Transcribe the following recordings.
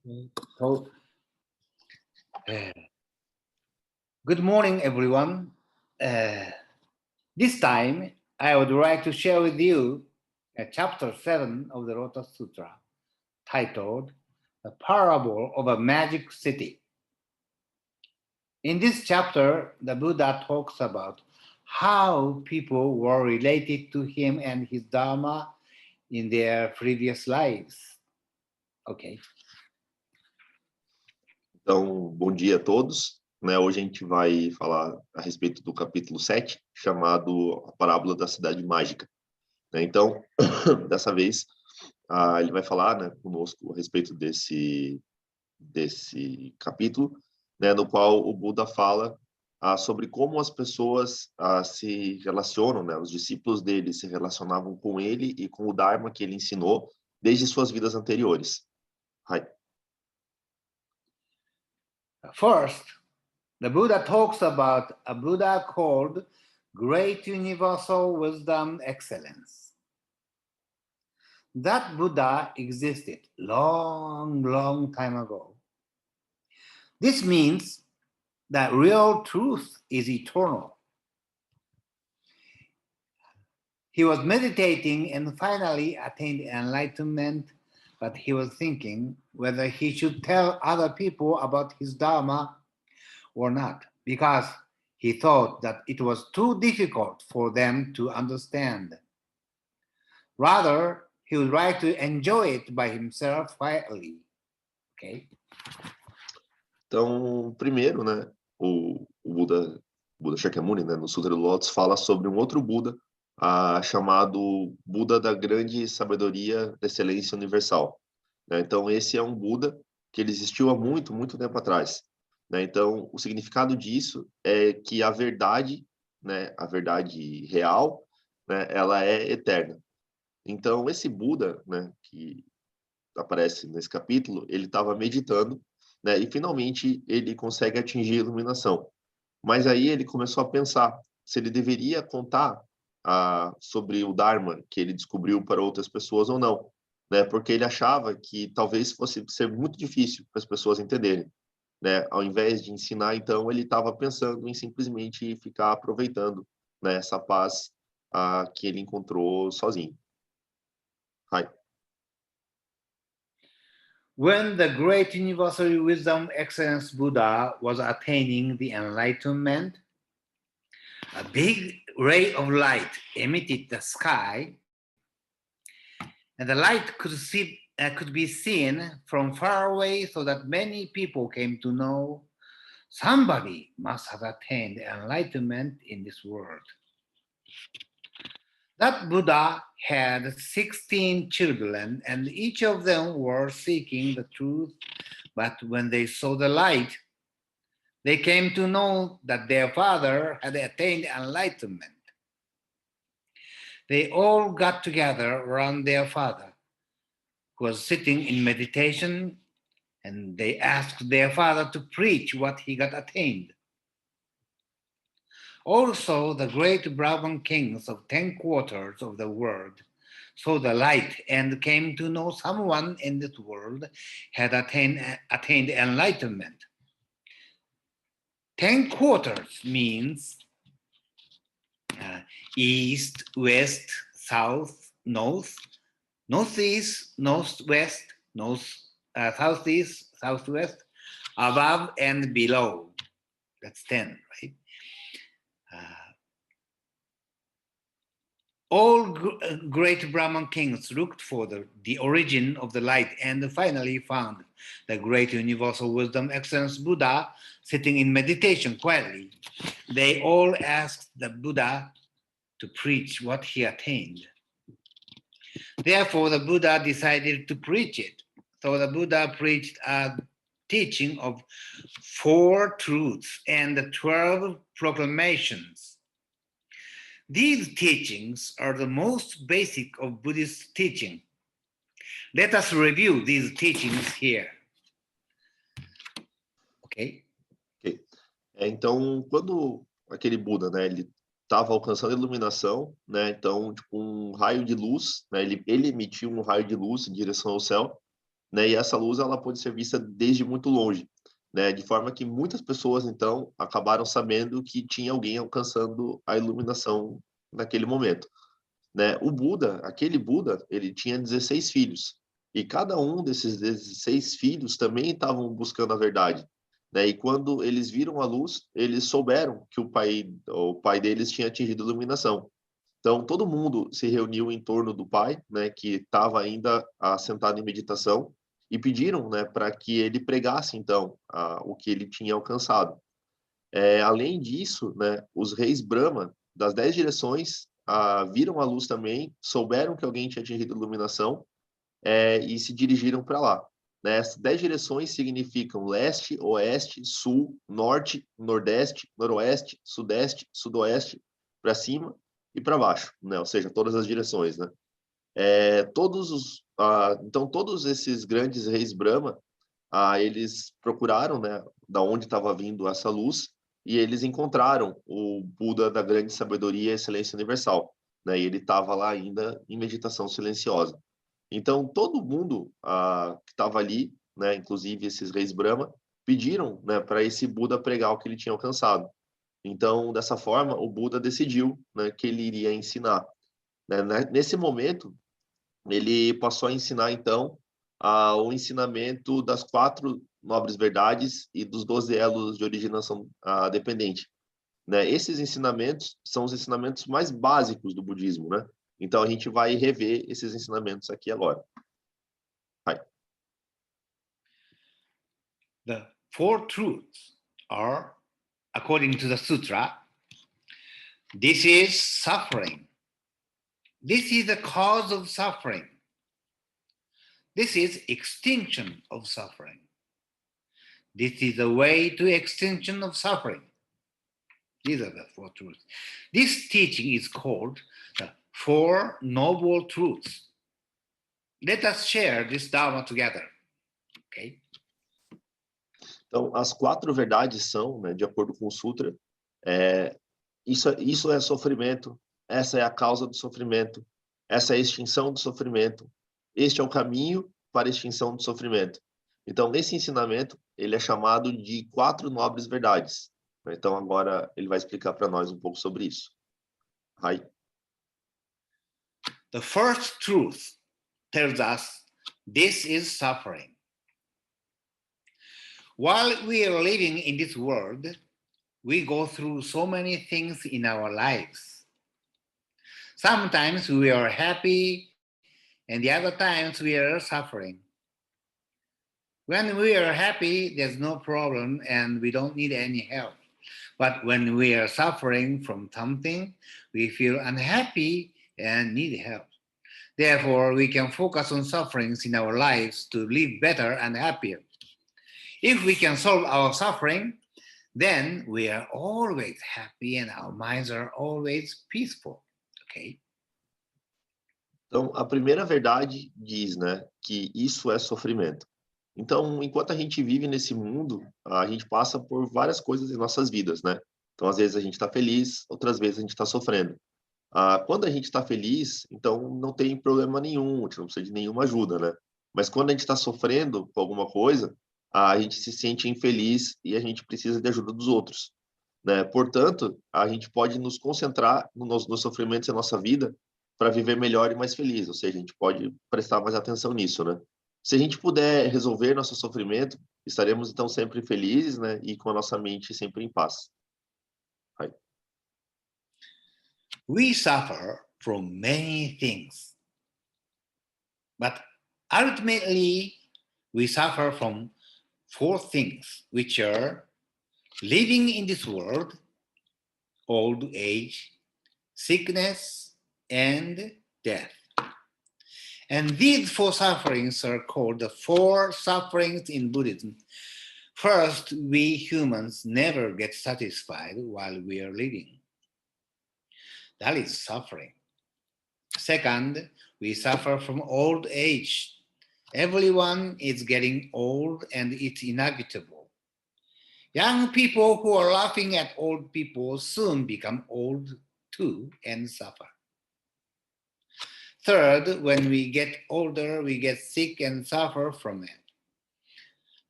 So, good morning, everyone. This time, I would like to share with you chapter 7 of the Lotus Sutra, titled The Parable of a Magic City. In this chapter, the Buddha talks about how people were related to him and his Dharma in their previous lives. Ok. Então, bom dia a todos. Hoje a gente vai falar a respeito do capítulo 7, chamado A Parábola da Cidade Mágica. Então, dessa vez, ele vai falar conosco a respeito desse capítulo, no qual o Buda fala sobre como as pessoas se relacionam, os discípulos dele se relacionavam com ele e com o Dharma que ele ensinou desde suas vidas anteriores. First, the Buddha talks about a Buddha called Great Universal Wisdom Excellence. That Buddha existed long time ago. This means that real truth is eternal. He was meditating and finally attained enlightenment, but he was thinking whether he should tell other people about his Dharma or not, because he thought that it was too difficult for them to understand. Rather, he would like to enjoy it by himself quietly. Okay? Então, primeiro, o Buda Shakyamuni, no Sutra do Lótus, fala sobre um outro Buda, chamado Buda da Grande Sabedoria da Excelência Universal. Então, esse é um Buda que ele existiu há muito tempo atrás. Então, o significado disso é que a verdade real, ela é eterna. Então, esse Buda, que aparece nesse capítulo, ele estava meditando, e finalmente ele consegue atingir a iluminação. Mas aí ele começou a pensar se ele deveria contar sobre o Dharma que ele descobriu para outras pessoas ou não, porque ele achava que talvez fosse ser muito difícil para as pessoas entenderem. Ao invés de ensinar, então, ele estava pensando em simplesmente ficar aproveitando essa paz que ele encontrou sozinho. When the great universal wisdom excellence Buddha was attaining the enlightenment, a big ray of light emitted the sky, and the light could be seen from far away, so that many people came to know somebody must have attained enlightenment in this world. That Buddha had 16 children, and each of them were seeking the truth, but when they saw the light, they came to know that their father had attained enlightenment. They all got together around their father, who was sitting in meditation, and they asked their father to preach what he got attained. Also, the great Brahman kings of 10 quarters of the world saw the light and came to know someone in this world had attained enlightenment. 10 quarters means east, west, south, north, northeast, northwest, southeast, southwest, above and below. That's 10, right? All great Brahman kings looked for the origin of the light and finally found the great universal wisdom excellence Buddha sitting in meditation quietly. They all asked the Buddha to preach what he attained. Therefore, the Buddha decided to preach it. So the Buddha preached a teaching of 4 truths and 12 proclamations. These teachings are the most basic of Buddhist teaching. Let us review these teachings here. Ok? Então, quando aquele Buda, ele estava alcançando a iluminação, então, tipo, um raio de luz, ele emitiu um raio de luz em direção ao céu, né? E essa luz ela pode ser vista desde muito longe, né? De forma que muitas pessoas então acabaram sabendo que tinha alguém alcançando a iluminação naquele momento, né? O Buda, aquele Buda, ele tinha 16 filhos e cada um desses 16 filhos também estavam buscando a verdade, né? E quando eles viram a luz, eles souberam que o pai deles tinha atingido a iluminação. Então, todo mundo se reuniu em torno do pai, né, que estava ainda assentado em meditação, e pediram, né, para que ele pregasse, então, o que ele tinha alcançado. Além disso, né, os reis Brahma, das 10 direções, viram a luz também, souberam que alguém tinha atingido a iluminação, e se dirigiram para lá. Né? As 10 direções significam leste, oeste, sul, norte, nordeste, noroeste, sudeste, sudoeste, para cima e para baixo, né? Ou seja, todas as direções, né? Então, todos esses grandes reis Brahma, eles procuraram, né, da onde estava vindo essa luz, e eles encontraram o Buda da grande sabedoria e excelência universal, né? E ele estava lá ainda em meditação silenciosa. Então, todo mundo que estava ali, né, inclusive esses reis Brahma, pediram, né, para esse Buda pregar o que ele tinha alcançado. Então, dessa forma, o Buda decidiu, né, que ele iria ensinar. Nesse momento, ele passou a ensinar, então, o ensinamento das 4 nobres verdades e dos 12 elos de originação dependente. Né? Esses ensinamentos são os ensinamentos mais básicos do budismo, né? Então, a gente vai rever esses ensinamentos aqui agora. Vai. The four truths are, according to the sutra, this is suffering. This is the cause of suffering. This is extinction of suffering. This is the way to extinction of suffering. These are the four truths. This teaching is called the Four Noble Truths. Let us share this Dharma together. Okay? Então, as 4 verdades são, né, de acordo com o Sutra, isso é sofrimento, essa é a causa do sofrimento, essa é a extinção do sofrimento, este é o caminho para a extinção do sofrimento. Então, nesse ensinamento, ele é chamado de 4 nobres verdades. Então, agora ele vai explicar para nós um pouco sobre isso. Hai. The first truth tells us this is suffering. While we are living in this world, we go through so many things in our lives. Sometimes we are happy, and the other times we are suffering. When we are happy, there's no problem and we don't need any help. But when we are suffering from something, we feel unhappy and need help. Therefore, we can focus on sufferings in our lives to live better and happier. If we can solve our suffering, then we are always happy and our minds are always peaceful. Okay? Então, a primeira verdade diz, né, que isso é sofrimento. Então, enquanto a gente vive nesse mundo, a gente passa por várias coisas em nossas vidas, né? Então, às vezes a gente está feliz, outras vezes a gente está sofrendo. Quando a gente está feliz, então não tem problema nenhum, a gente não precisa de nenhuma ajuda, né? Mas quando a gente está sofrendo com alguma coisa, a gente se sente infeliz e a gente precisa de ajuda dos outros, né? Portanto, a gente pode nos concentrar nos sofrimentos da nossa vida para viver melhor e mais feliz, ou seja, a gente pode prestar mais atenção nisso, né? Se a gente puder resolver nosso sofrimento, estaremos então sempre felizes, né? E com a nossa mente sempre em paz. Vai. We suffer from many things, but ultimately we suffer from 4 things, which are living in this world, old age, sickness, and death. And these 4 sufferings are called the 4 sufferings in Buddhism. First, we humans never get satisfied while we are living. That is suffering. Second, we suffer from old age. Everyone is getting old and it's inevitable. Young people who are laughing at old people soon become old too and suffer. Third, when we get older, we get sick and suffer from it.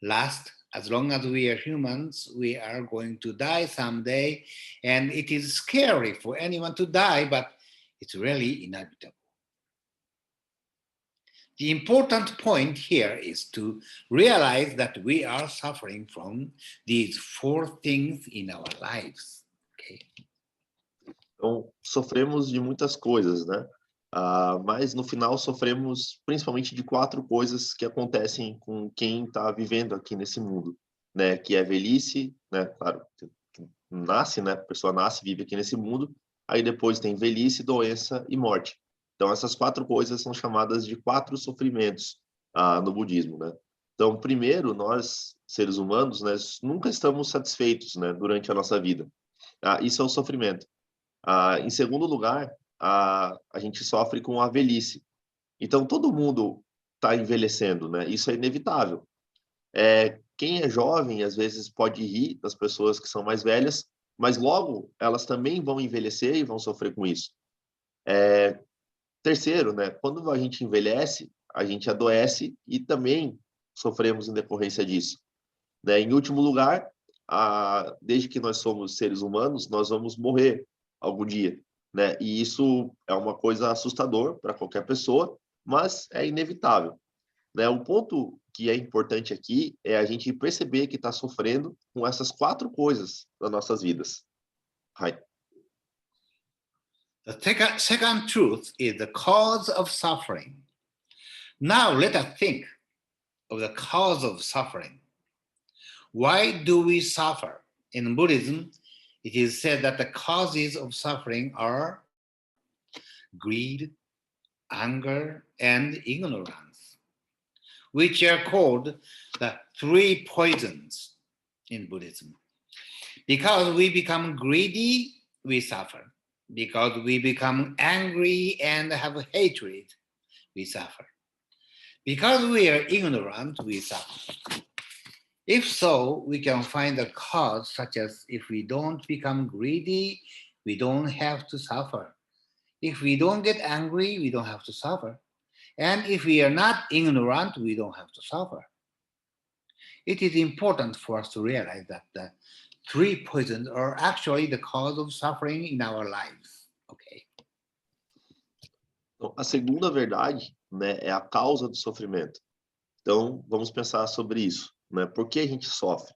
Last, as long as we are humans, we are going to die someday, and it is scary for anyone to die, but it's really inevitable. The important point here is to realize that we are suffering from these four things in our lives. Okay? Então, sofremos de muitas coisas, né? Mas no final sofremos principalmente de quatro coisas que acontecem com quem está vivendo aqui nesse mundo, né? Que é velhice, né? Claro, nasce, né? A pessoa nasce, vive aqui nesse mundo, aí depois tem velhice, doença e morte. Então essas quatro coisas são chamadas de quatro sofrimentos no budismo, né? Então, primeiro, nós seres humanos, né? Nunca estamos satisfeitos, né? Durante a nossa vida. Isso é o sofrimento. Em segundo lugar, a gente sofre com a velhice. Então, todo mundo está envelhecendo, né? Isso é inevitável. Quem é jovem, às vezes, pode rir das pessoas que são mais velhas, mas logo elas também vão envelhecer e vão sofrer com isso. Terceiro, né? Quando a gente envelhece, a gente adoece e também sofremos em decorrência disso. Né? Em último lugar, desde que nós somos seres humanos, nós vamos morrer algum dia, né? E isso é uma coisa assustador para qualquer pessoa, mas é inevitável, né? O ponto que é importante aqui é a gente perceber que está sofrendo com essas quatro coisas nas nossas vidas. The second truth is the cause of suffering. Now let us think of the cause of suffering. Why do we suffer? In Buddhism, it is said that the causes of suffering are greed, anger, and ignorance, which are called the three poisons in Buddhism. Because we become greedy, we suffer. Because we become angry and have hatred, we suffer. Because we are ignorant, we suffer. If so, we can find a cause such as if we don't become greedy, we don't have to suffer. If we don't get angry, we don't have to suffer. And if we are not ignorant, we don't have to suffer. It is important for us to realize that the three poisons are actually the cause of suffering in our lives. Okay. Então, a segunda verdade, né, é a causa do sofrimento. Então, vamos pensar sobre isso, né? Por que a gente sofre?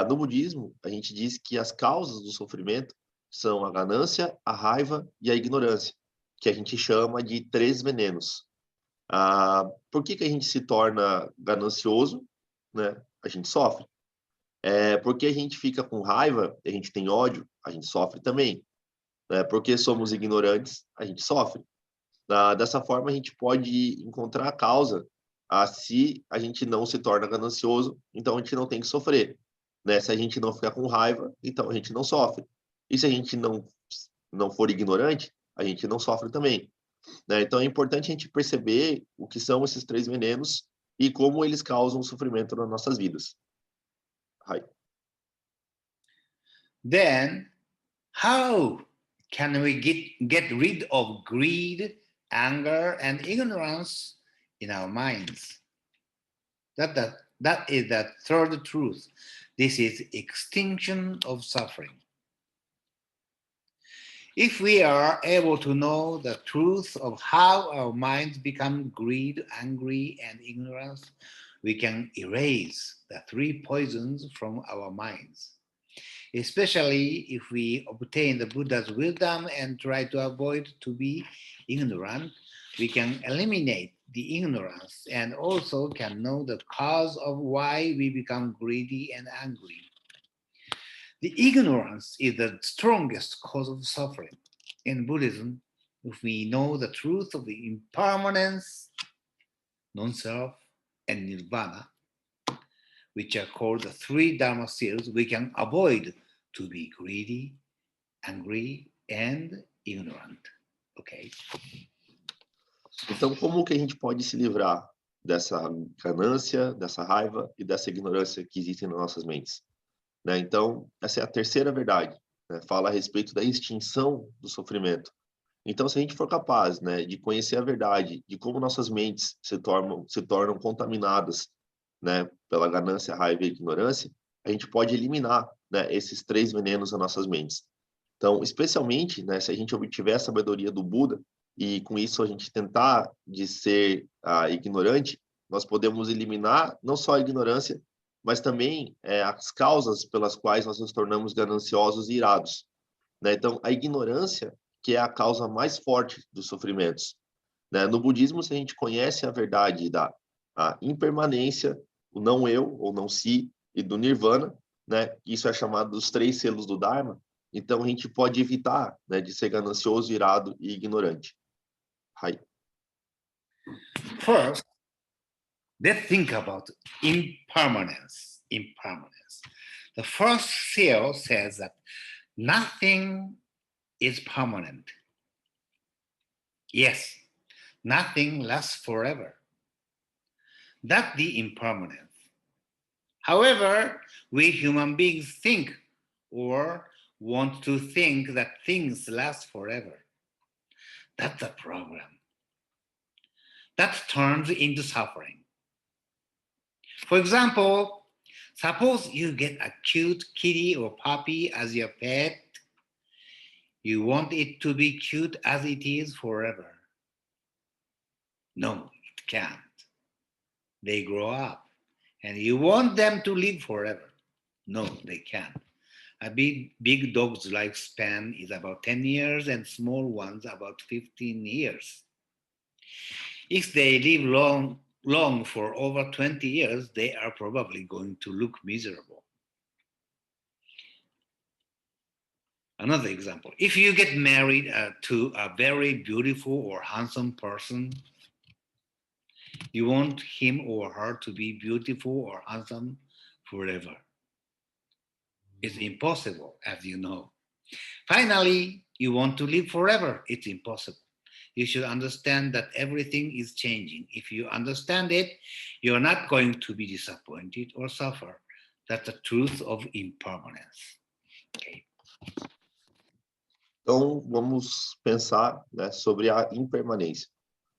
No budismo, a gente diz que as causas do sofrimento são a ganância, a raiva e a ignorância, que a gente chama de três venenos. Por que a gente se torna ganancioso, né? A gente sofre. Porque a gente fica com raiva, a gente tem ódio, a gente sofre também. Porque somos ignorantes, a gente sofre. Dessa forma, a gente pode encontrar a causa se a gente não se torna ganancioso, então a gente não tem que sofrer. Né? Se a gente não ficar com raiva, então a gente não sofre. E se a gente não for ignorante, a gente não sofre também. Né? Então é importante a gente perceber o que são esses três venenos e como eles causam sofrimento nas nossas vidas. Then, how can we get rid of greed, anger, and ignorance in our minds? That is the third truth. This is extinction of suffering. If we are able to know the truth of how our minds become greed, angry, and ignorance, we can erase the three poisons from our minds. Especially if we obtain the Buddha's wisdom and try to avoid to be ignorant, we can eliminate the ignorance and also can know the cause of why we become greedy and angry. The ignorance is the strongest cause of suffering. In Buddhism, if we know the truth of the impermanence, non-self, and nirvana, which are called the three Dharma seals, we can avoid to be greedy, angry, and ignorant. Okay? Então, como que a gente pode se livrar dessa ganância, dessa raiva e dessa ignorância que existem nas nossas mentes? Né? Então, essa é a terceira verdade. Né? Fala a respeito da extinção do sofrimento. Então, se a gente for capaz, né, de conhecer a verdade, de como nossas mentes se tornam contaminadas, né, pela ganância, raiva e ignorância, a gente pode eliminar, né, esses três venenos das nossas mentes. Então, especialmente, né, se a gente obtiver a sabedoria do Buda e com isso a gente tentar de ser ignorante, nós podemos eliminar não só a ignorância, mas também as causas pelas quais nós nos tornamos gananciosos e irados, né? Então, a ignorância que é a causa mais forte dos sofrimentos, né? No budismo, se a gente conhece a verdade da a impermanência, o não eu ou não si e do nirvana, né? Isso é chamado dos três selos do Dharma. Então, a gente pode evitar, né, de ser ganancioso, irado e ignorante. Hai. First, let's think about impermanence. Impermanence. The first seal says that nothing is permanent. Yes, nothing lasts forever. That's the impermanence. However, we human beings think or want to think that things last forever. That's the problem. That turns into suffering. For example, suppose you get a cute kitty or puppy as your pet. You want it to be cute as it is forever. No, it can't. They grow up, and you want them to live forever. No, they can't. A big dog's lifespan is about 10 years and small ones about 15 years. If they live long for over 20 years, they are probably going to look miserable. Another example, if you get married to a very beautiful or handsome person, you want him or her to be beautiful or handsome forever. It's impossible, as you know. Finally, you want to live forever. It's impossible. You should understand that everything is changing. If you understand it, you're not going to be disappointed or suffer. That's the truth of impermanence. Okay. Então, vamos pensar, né, sobre a impermanência.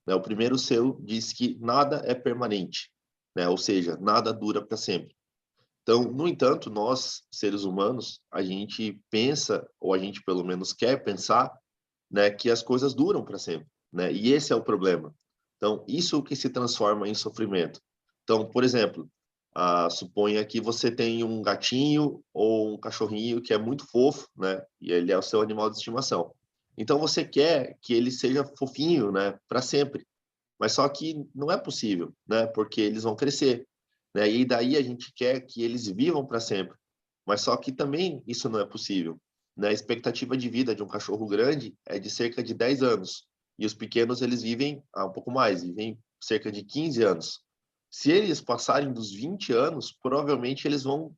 Né? O primeiro selo diz que nada é permanente, né? Ou seja, nada dura para sempre. Então, no entanto, nós, seres humanos, a gente pensa, ou a gente pelo menos quer pensar, né, que as coisas duram para sempre, né? E esse é o problema. Então, isso que se transforma em sofrimento. Então, por exemplo, suponha que você tem um gatinho ou um cachorrinho que é muito fofo, né? E ele é o seu animal de estimação. Então, você quer que ele seja fofinho, né, para sempre. Mas só que não é possível, né? Porque eles vão crescer, né? E daí a gente quer que eles vivam para sempre. Mas só que também isso não é possível, né? A expectativa de vida de um cachorro grande é de cerca de 10 anos. E os pequenos, eles vivem um pouco mais, vivem cerca de 15 anos. Se eles passarem dos 20 anos, provavelmente eles vão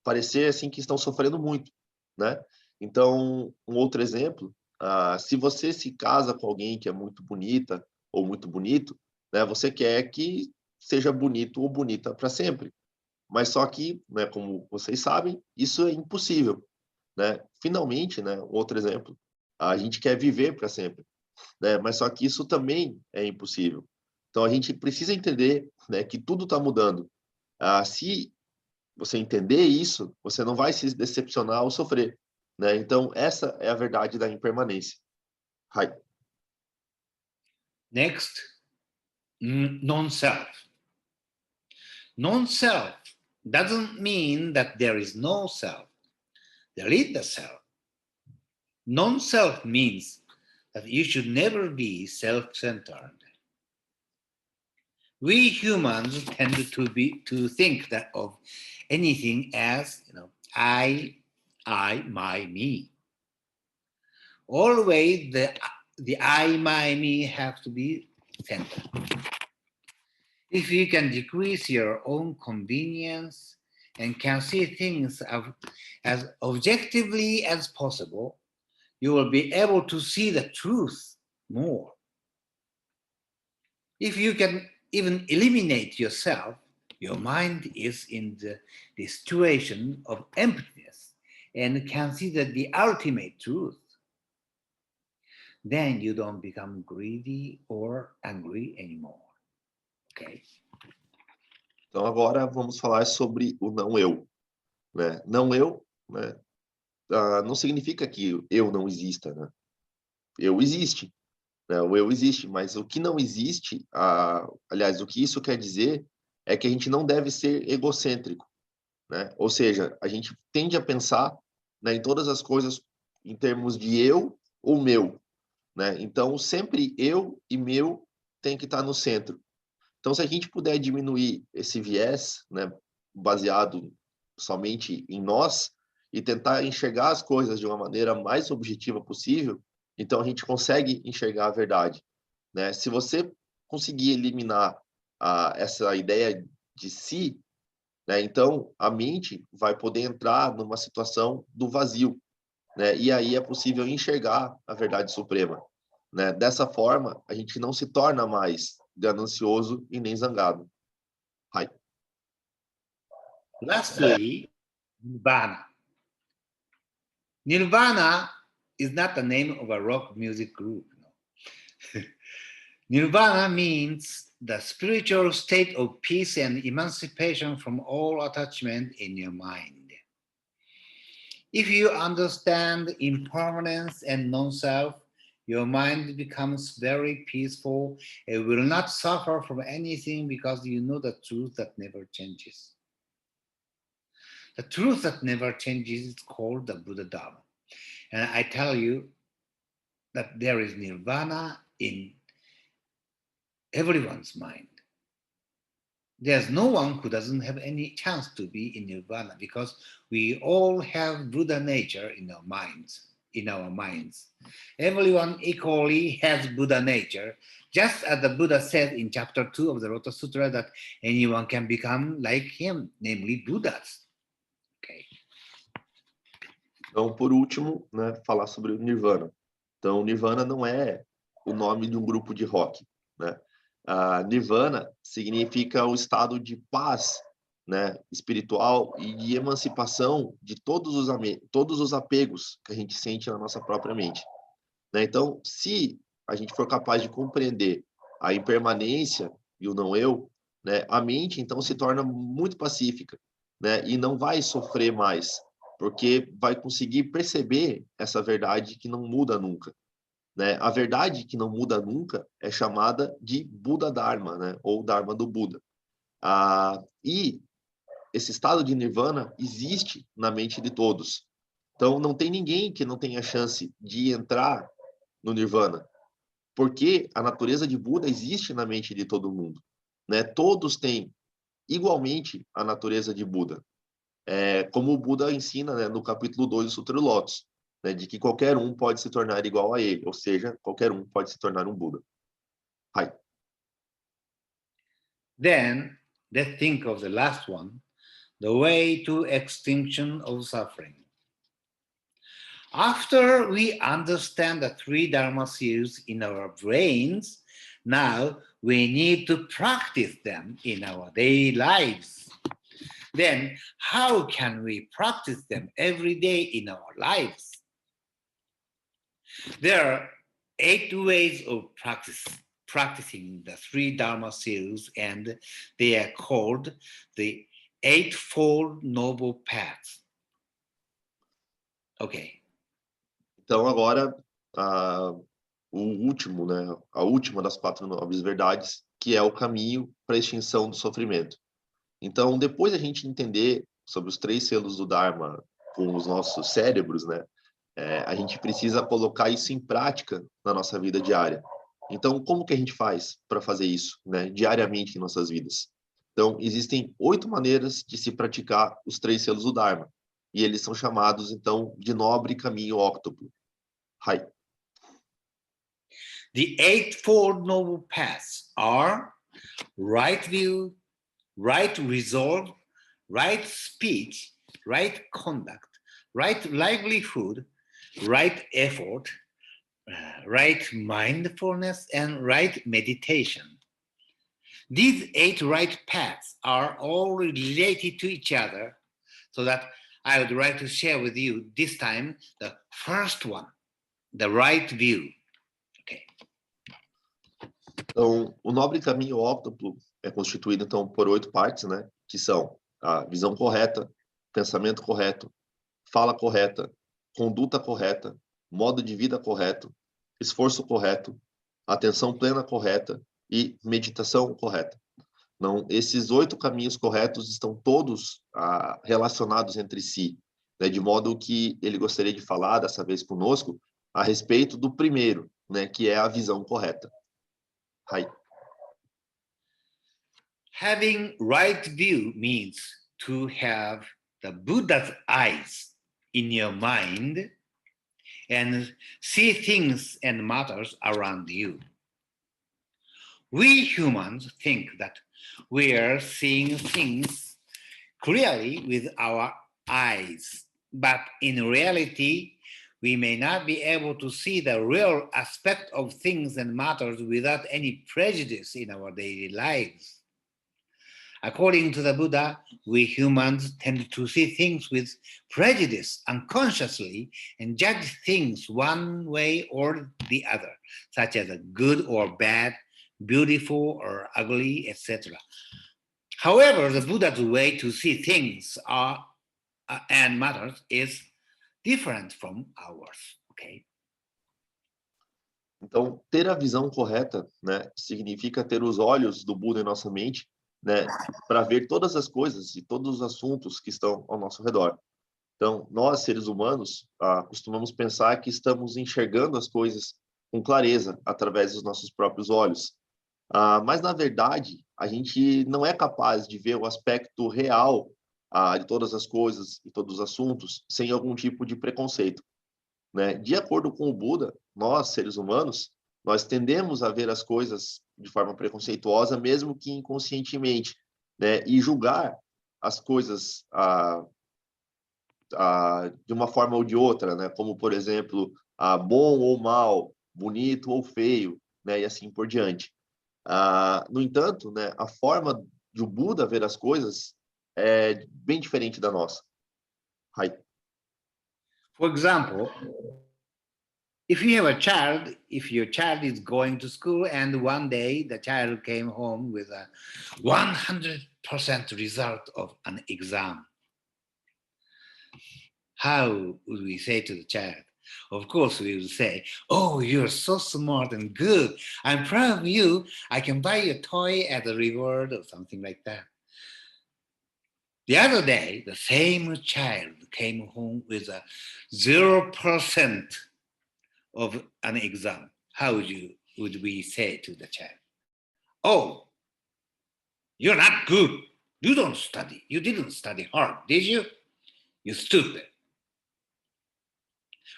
parecer assim que estão sofrendo muito, né? Então, um outro exemplo, se você se casa com alguém que é muito bonita ou muito bonito, né, você quer que seja bonito ou bonita para sempre. Mas só que, né, como vocês sabem, isso é impossível, né? Finalmente, né, outro exemplo, a gente quer viver para sempre, né? Mas só que isso também é impossível. Então a gente precisa entender, né, que tudo está mudando. Se você entender isso, você não vai se decepcionar ou sofrer, né? Então essa é a verdade da impermanência. Hai. Next, non-self. Non-self doesn't mean that there is no self. There is the self. Non-self means that you should never be self-centered. We humans tend to think that of anything as, I, my, me. Always the I, my, me have to be centered. If you can decrease your own convenience and can see things as objectively as possible, you will be able to see the truth more. If you can even eliminate yourself, your mind is in the situation of emptiness and can see the ultimate truth. then you don't become greedy or angry anymore. Okay? Então agora vamos falar sobre o não eu, né? Não eu, né? Não significa que eu não exista, né? Eu existe, né? O eu existe, mas o que não existe, aliás, o que isso quer dizer é que a gente não deve ser egocêntrico, né? Ou seja, a gente tende a pensar, né, em todas as coisas em termos de eu ou meu, né? Então, sempre eu e meu tem que estar no centro. Então, se a gente puder diminuir esse viés, né, baseado somente em nós e tentar enxergar as coisas de uma maneira mais objetiva possível, então a gente consegue enxergar a verdade, né? Se você conseguir eliminar essa ideia de si, né, então a mente vai poder entrar numa situação do vazio, né? E aí é possível enxergar a verdade suprema, né? Dessa forma, a gente não se torna mais ganancioso e nem zangado. Hai. Lastly, Nirvana. Nirvana is not the name of a rock music group. No. Nirvana means the spiritual state of peace and emancipation from all attachment in your mind. If you understand impermanence and non-self, your mind becomes very peaceful and will not suffer from anything because you know the truth that never changes. The truth that never changes is called the Buddha Dharma. And I tell you that there is nirvana in everyone's mind. There's no one who doesn't have any chance to be in nirvana because we all have Buddha nature in our minds. Everyone equally has Buddha nature, just as the Buddha said in chapter 2 of the Lotus Sutra that anyone can become like him, namely Buddhas. Okay. Então, por último, né, falar sobre o Nirvana. Então, Nirvana não é o nome de um grupo de rock, né? Nirvana significa o estado de paz, né, espiritual e de emancipação de todos os apegos que a gente sente na nossa própria mente, né? Então, se a gente for capaz de compreender a impermanência e o não eu, né, a mente então se torna muito pacífica, né, e não vai sofrer mais, porque vai conseguir perceber essa verdade que não muda nunca, né? A verdade que não muda nunca é chamada de Buda Dharma, né, ou Dharma do Buda. E esse estado de nirvana existe na mente de todos. Então, não tem ninguém que não tenha chance de entrar no nirvana, porque a natureza de Buda existe na mente de todo mundo, né? Todos têm igualmente a natureza de Buda, como o Buda ensina, né, no capítulo 2 do Sutra do Lótus, né, de que qualquer um pode se tornar igual a ele, ou seja, qualquer um pode se tornar um Buda. Hai. Then let's think of the last one, the way to extinction of suffering. After we understand the three Dharma seals in our brains, now we need to practice them in our daily lives. Then, how can we practice them every day in our lives? There are 8 ways of practicing the three Dharma seals, and they are called the Eightfold Noble Paths. Okay. Então, agora, o último, né, a última das 4 nobres verdades, que é o caminho para a extinção do sofrimento. Então, depois a gente entender sobre os 3 selos do Dharma com os nossos cérebros, né, a gente precisa colocar isso em prática na nossa vida diária. Então, como que a gente faz para fazer isso, né, diariamente em nossas vidas? Então, existem 8 maneiras de se praticar os 3 selos do Dharma. E eles são chamados, então, de nobre caminho óctuplo. Hai. The Eightfold Noble Paths are right view, right resolve, right speech, right conduct, right livelihood, right effort, right mindfulness, and right meditation. These 8 right paths are all related to each other, so that I would like to share with you this time the first one, the right view. Então, o nobre caminho óptuplo é constituído, então, por 8 partes, né? Que são a visão correta, pensamento correto, fala correta, conduta correta, modo de vida correto, esforço correto, atenção plena correta e meditação correta. Não, esses 8 caminhos corretos estão todos relacionados entre si, né? De modo que ele gostaria de falar dessa vez conosco a respeito do primeiro, né? Que é a visão correta. Hai. Having right view means to have the Buddha's eyes in your mind and see things and matters around you. We humans think that we are seeing things clearly with our eyes, but in reality, we may not be able to see the real aspect of things and matters without any prejudice in our daily lives. According to the Buddha, we humans tend to see things with prejudice unconsciously and judge things one way or the other, such as good or bad, beautiful or ugly, etc. However, the Buddha's way to see things and matters is different from ours. Okay? Então, ter a visão correta, né, significa ter os olhos do Buda em nossa mente, né, para ver todas as coisas e todos os assuntos que estão ao nosso redor. Então, nós, seres humanos, costumamos pensar que estamos enxergando as coisas com clareza através dos nossos próprios olhos. Mas, na verdade, a gente não é capaz de ver o aspecto real de todas as coisas e todos os assuntos sem algum tipo de preconceito, né? De acordo com o Buda, nós, seres humanos, nós tendemos a ver as coisas de forma preconceituosa, mesmo que inconscientemente, né? E julgar as coisas de uma forma ou de outra, né? Como, por exemplo, bom ou mal, bonito ou feio, né? E assim por diante. No entanto, né? A forma de o Buda ver as coisas é bem diferente da nossa. Hai. For example, if you have a child, if your child is going to school and one day the child came home with a 100% result of an exam, how would we say to the child? Of course, we would say, "Oh, you're so smart and good. I'm proud of you. I can buy you a toy as a reward," or something like that. The other day, the same child came home with a 0% of an exam. How would we say to the child? "Oh, you're not good. You don't study. You didn't study hard, did you? You stupid."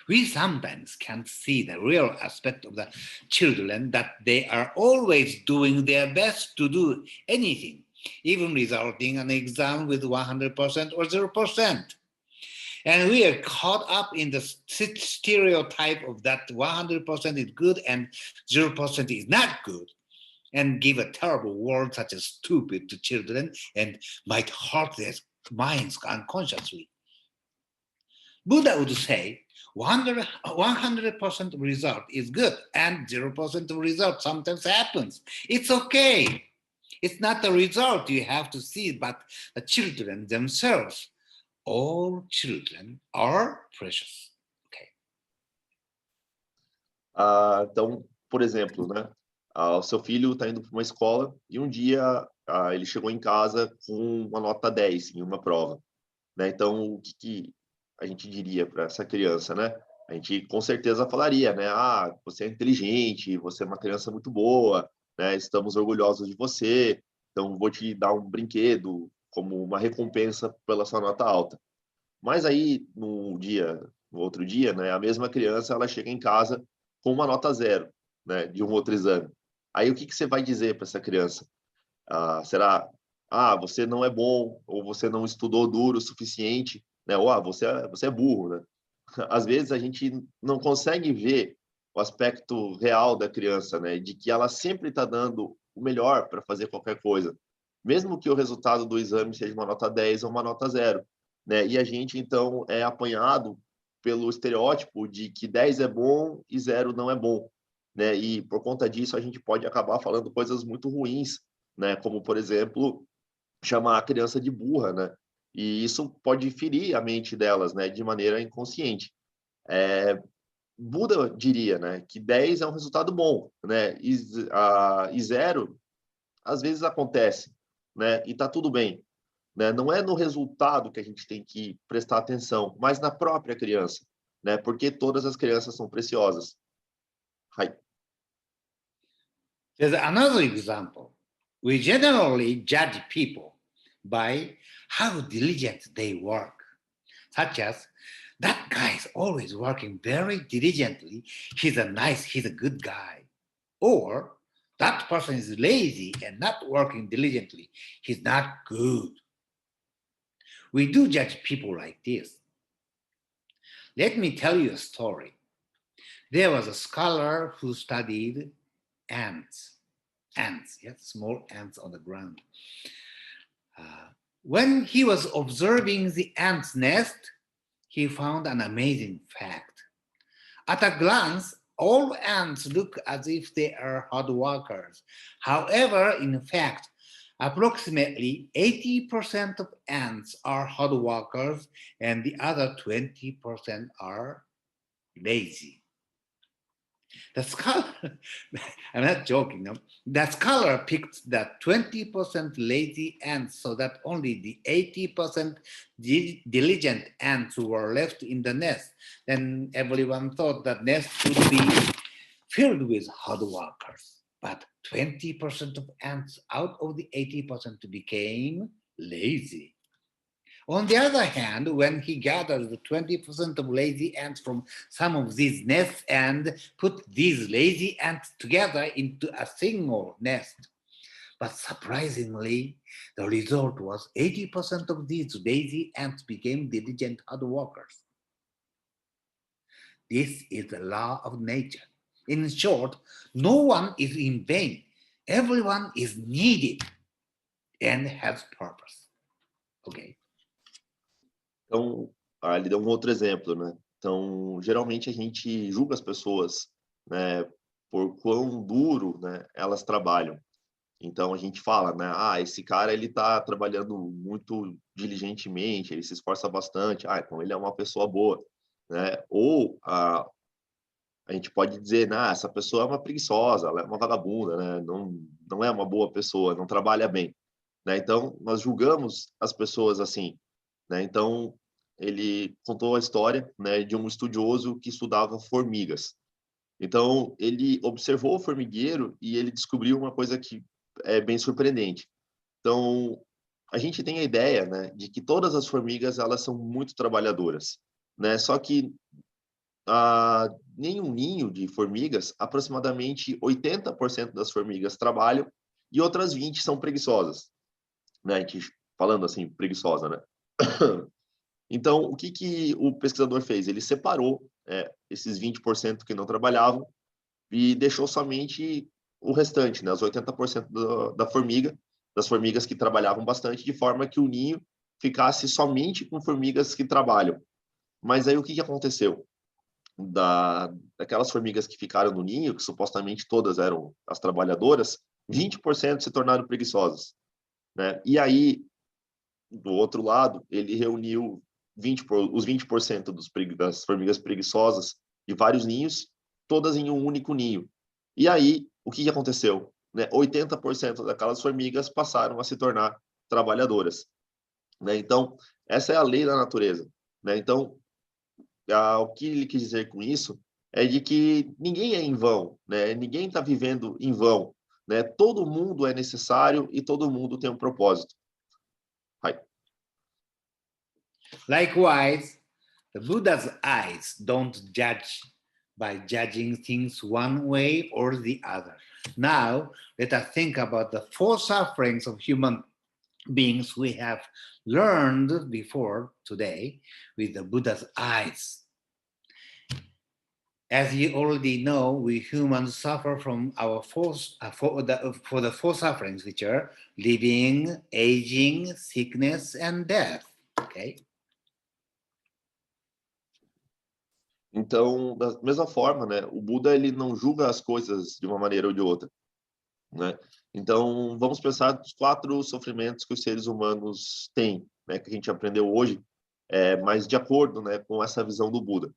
We sometimes can't see the real aspect of the children, that they are always doing their best to do anything, even resulting in an exam with 100% or 0%. And we are caught up in the stereotype of that 100% is good and 0% is not good, and give a terrible word such as stupid to children and might hurt their minds unconsciously. Buddha would say 100% result is good and 0% result sometimes happens. It's okay. It's not the result you have to see, but the children themselves. All children are precious. Okay. Então, por exemplo, né? O seu filho está indo para uma escola e um dia ele chegou em casa com uma nota 10 em uma prova, né? Então, o que a gente diria para essa criança, né? A gente com certeza falaria, né? Você é inteligente, você é uma criança muito boa, né? Estamos orgulhosos de você, então vou te dar um brinquedo como uma recompensa pela sua nota alta. Mas aí, no outro dia, né? A mesma criança, ela chega em casa com uma nota 0, né? De um outro exame. Aí, o que você vai dizer para essa criança? Será, você não é bom, ou você não estudou duro o suficiente, né? Ou, você é burro, né? Às vezes a gente não consegue ver o aspecto real da criança, né? De que ela sempre está dando o melhor para fazer qualquer coisa, mesmo que o resultado do exame seja uma nota 10 ou uma nota 0, né? E a gente, então, é apanhado pelo estereótipo de que 10 é bom e 0 não é bom, né? E por conta disso a gente pode acabar falando coisas muito ruins, né? Como, por exemplo, chamar a criança de burra, né? E isso pode ferir a mente delas, né? De maneira inconsciente. Buda diria, né? Que 10 é um resultado bom, né? E 0 às vezes acontece, né? E tá tudo bem, né? Não é no resultado que a gente tem que prestar atenção, mas na própria criança, né? Porque todas as crianças são preciosas. Hai. There's another example. We generally judge people by how diligent they work, such as, that guy is always working very diligently. He's a good guy. Or, that person is lazy and not working diligently. He's not good. We do judge people like this. Let me tell you a story. There was a scholar who studied ants, yes, small ants on the ground. When he was observing the ants' nest, he found an amazing fact. At a glance, all ants look as if they are hard workers. However, in fact, approximately 80% of ants are hard workers and the other 20% are lazy. The scholar, I'm not joking, no? The scholar picked the 20% lazy ants so that only the 80% diligent ants were left in the nest. Then everyone thought that nest would be filled with hard workers. But 20% of ants out of the 80% became lazy. On the other hand, when he gathered the 20% of lazy ants from some of these nests and put these lazy ants together into a single nest, but surprisingly, the result was 80% of these lazy ants became diligent hard workers. This is the law of nature. In short, no one is in vain. Everyone is needed and has purpose. Okay. Então, ele deu um outro exemplo, né? Então, geralmente a gente julga as pessoas, né, por quão duro, né, elas trabalham. Então a gente fala, né? Ah, esse cara ele tá trabalhando muito diligentemente, ele se esforça bastante. Ah, então ele é uma pessoa boa, né? Ou a gente pode dizer, né? Essa pessoa é uma preguiçosa, ela é uma vagabunda, né? Não é uma boa pessoa, não trabalha bem, né? Então nós julgamos as pessoas assim, né? Então ele contou a história, né, de um estudioso que estudava formigas. Então ele observou o formigueiro e ele descobriu uma coisa que é bem surpreendente. Então, a gente tem a ideia, né, de que todas as formigas elas são muito trabalhadoras, né? Só que em um ninho de formigas, aproximadamente 80% das formigas trabalham e outras 20 são preguiçosas, né? A gente falando assim, preguiçosa, né? Então, o que o pesquisador fez? Ele separou esses 20% que não trabalhavam e deixou somente o restante, né, os 80% das formigas que trabalhavam bastante, de forma que o ninho ficasse somente com formigas que trabalham. Mas aí o que aconteceu? Daquelas formigas que ficaram no ninho, que supostamente todas eram as trabalhadoras, 20% se tornaram preguiçosas, né? E aí, do outro lado, ele reuniu os 20% das formigas preguiçosas de vários ninhos, todas em um único ninho. E aí, o que aconteceu? Né? 80% daquelas formigas passaram a se tornar trabalhadoras, né? Então, essa é a lei da natureza, né? Então, o que ele quis dizer com isso é de que ninguém é em vão, né? Ninguém está vivendo em vão, né? Todo mundo é necessário e todo mundo tem um propósito. Vai. Likewise, the Buddha's eyes don't judge by judging things one way or the other. Now, let us think about the four sufferings of human beings we have learned before today with the Buddha's eyes. As you already know, we humans suffer from our for the four sufferings, which are living, aging, sickness, and death. Okay. Então, da mesma forma, né, o Buda ele não julga as coisas de uma maneira ou de outra, né? Então, vamos pensar nos 4 sofrimentos que os seres humanos têm, né, que a gente aprendeu hoje, mas de acordo, né, com essa visão do Buda.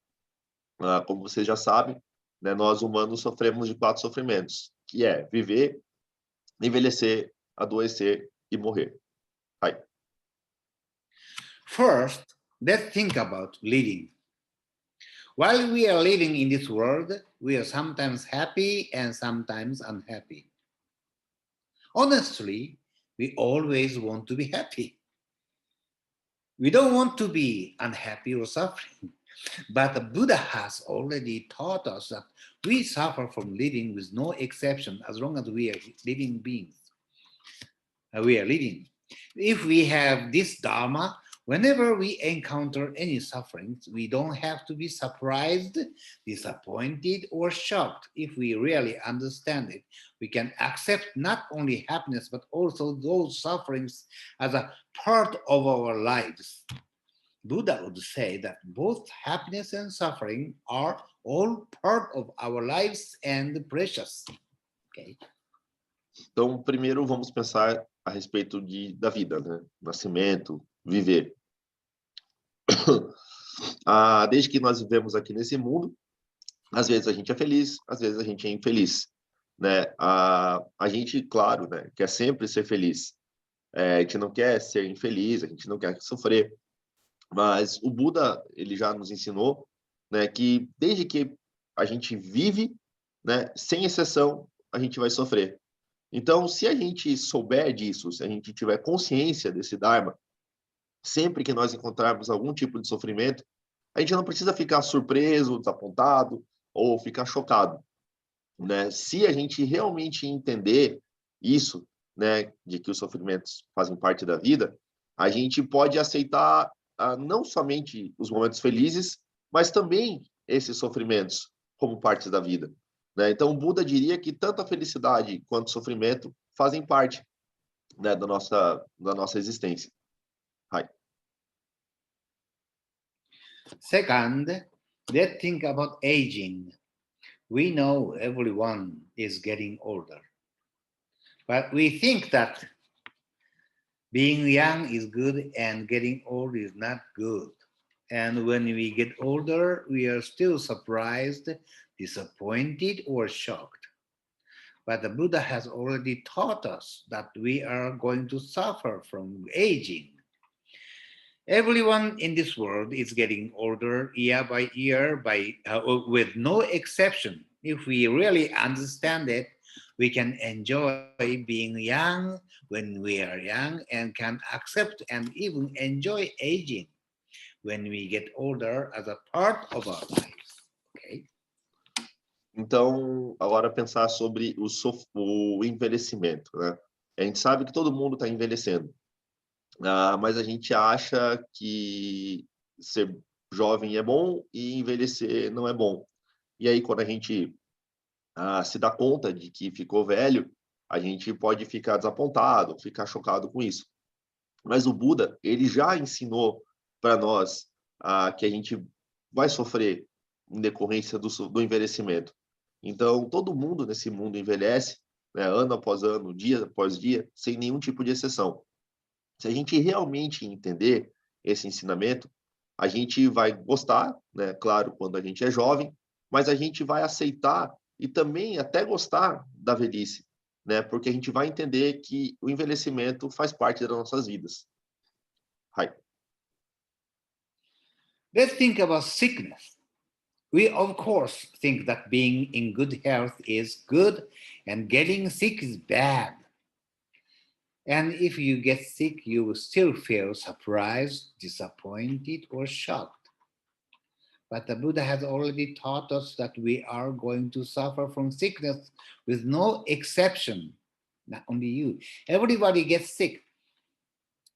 Como vocês já sabem, né, nós humanos sofremos de 4 sofrimentos, que é viver, envelhecer, adoecer e morrer. Aí. First, let's think about living. While we are living in this world, we are sometimes happy and sometimes unhappy. Honestly, we always want to be happy. We don't want to be unhappy or suffering. But the Buddha has already taught us that we suffer from living with no exception as long as we are living beings. We are living. If we have this Dharma, whenever we encounter any sufferings, we don't have to be surprised, disappointed, or shocked. If we really understand it, we can accept not only happiness, but also those sufferings as a part of our lives. Buddha would say that both happiness and suffering are all part of our lives and precious. Okay. Então, primeiro vamos pensar a respeito da vida, né? Nascimento, viver. Desde que nós vivemos aqui nesse mundo, às vezes a gente é feliz, às vezes a gente é infeliz, né? A gente, claro, né, quer sempre ser feliz. A gente não quer ser infeliz, a gente não quer sofrer. Mas o Buda, ele já nos ensinou, né, que desde que a gente vive, né, sem exceção, a gente vai sofrer. Então, se a gente souber disso, se a gente tiver consciência desse Dharma, sempre que nós encontrarmos algum tipo de sofrimento, a gente não precisa ficar surpreso, desapontado ou ficar chocado, né? Se a gente realmente entender isso, né, de que os sofrimentos fazem parte da vida, a gente pode aceitar não somente os momentos felizes, mas também esses sofrimentos como partes da vida, né? Então, o Buda diria que tanto a felicidade quanto o sofrimento fazem parte, né, da nossa existência. Hai. Second, let's think about aging. We know everyone is getting older, but we think that being young is good and getting old is not good. And when we get older, we are still surprised, disappointed, or shocked. But the Buddha has already taught us that we are going to suffer from aging. Everyone in this world is getting older year by year, with no exception. If we really understand it, we can enjoy being young when we are young and can accept and even enjoy aging when we get older as a part of our lives. Okay? Então, agora pensar sobre o envelhecimento, né? A gente sabe que todo mundo está envelhecendo, mas a gente acha que ser jovem é bom e envelhecer não é bom. E aí, quando a gente se dá conta de que ficou velho, a gente pode ficar desapontado, ficar chocado com isso. Mas o Buda, ele já ensinou para nós que a gente vai sofrer em decorrência do envelhecimento. Então, todo mundo nesse mundo envelhece, né, ano após ano, dia após dia, sem nenhum tipo de exceção. Se a gente realmente entender esse ensinamento, a gente vai gostar, né, claro, quando a gente é jovem, mas a gente vai aceitar e também até gostar da velhice, né, porque a gente vai entender que o envelhecimento faz parte das nossas vidas. Hai. Let's think about sickness. We, of course, think that being in good health is good and getting sick is bad. And if you get sick, you will still feel surprised, disappointed, or shocked. But the Buddha has already taught us that we are going to suffer from sickness with no exception. Not only you, everybody gets sick.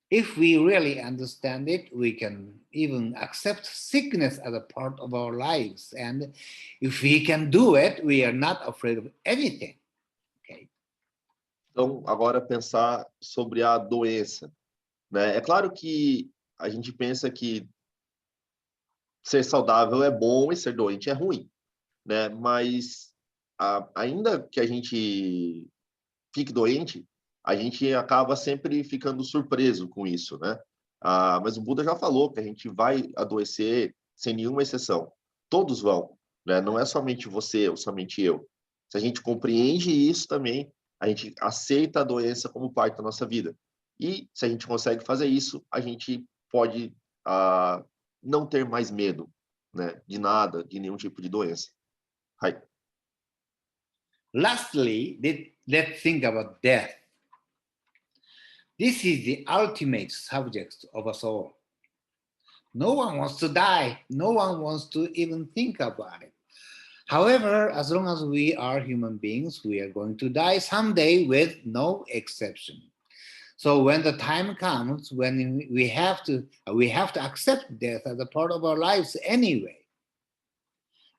If we really understand it, we can even accept sickness as a part of our lives. And if we can do it, we are not afraid of anything. Okay? Então, agora pensar sobre a doença, né? É claro que a gente pensa que ser saudável é bom e ser doente é ruim, né? Mas ainda que a gente fique doente, a gente acaba sempre ficando surpreso com isso, né? Mas o Buda já falou que a gente vai adoecer sem nenhuma exceção. Todos vão, né? Não é somente você ou somente eu. Se a gente compreende isso também, a gente aceita a doença como parte da nossa vida. E se a gente consegue fazer isso, a gente pode não ter mais medo, né? De nada, de nenhum tipo de doença. Hai. Lastly, let's think about death. This is the ultimate subject of us all. No one wants to die. No one wants to even think about it. However, as long as we are human beings, we are going to die someday with no exception. So when the time comes when we have to accept death as a part of our lives anyway.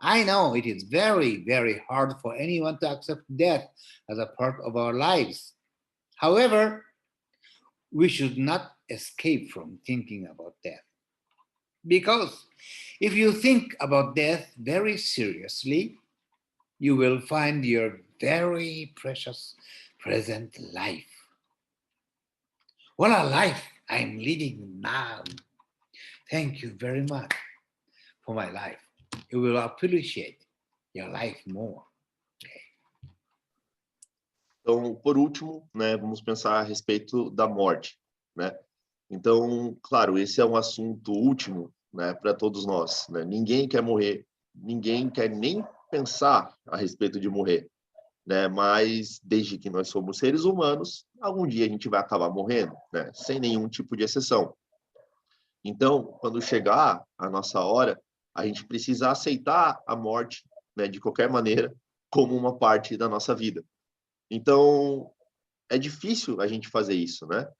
I know it is very, very hard for anyone to accept death as a part of our lives. However, we should not escape from thinking about death. Because if you think about death very seriously, you will find your very precious present life. What a life I'm leading now. Thank you very much for my life. You will appreciate your life more. Então, por último, né, vamos pensar a respeito da morte, né? Então, claro, esse é um assunto último, né, para todos nós, né? Ninguém quer morrer, ninguém quer nem pensar a respeito de morrer, né? Mas desde que nós somos seres humanos, algum dia a gente vai acabar morrendo, né? Sem nenhum tipo de exceção. Então, quando chegar a nossa hora, a gente precisa aceitar a morte, né, de qualquer maneira, como uma parte da nossa vida. Então, é difícil a gente fazer isso, né?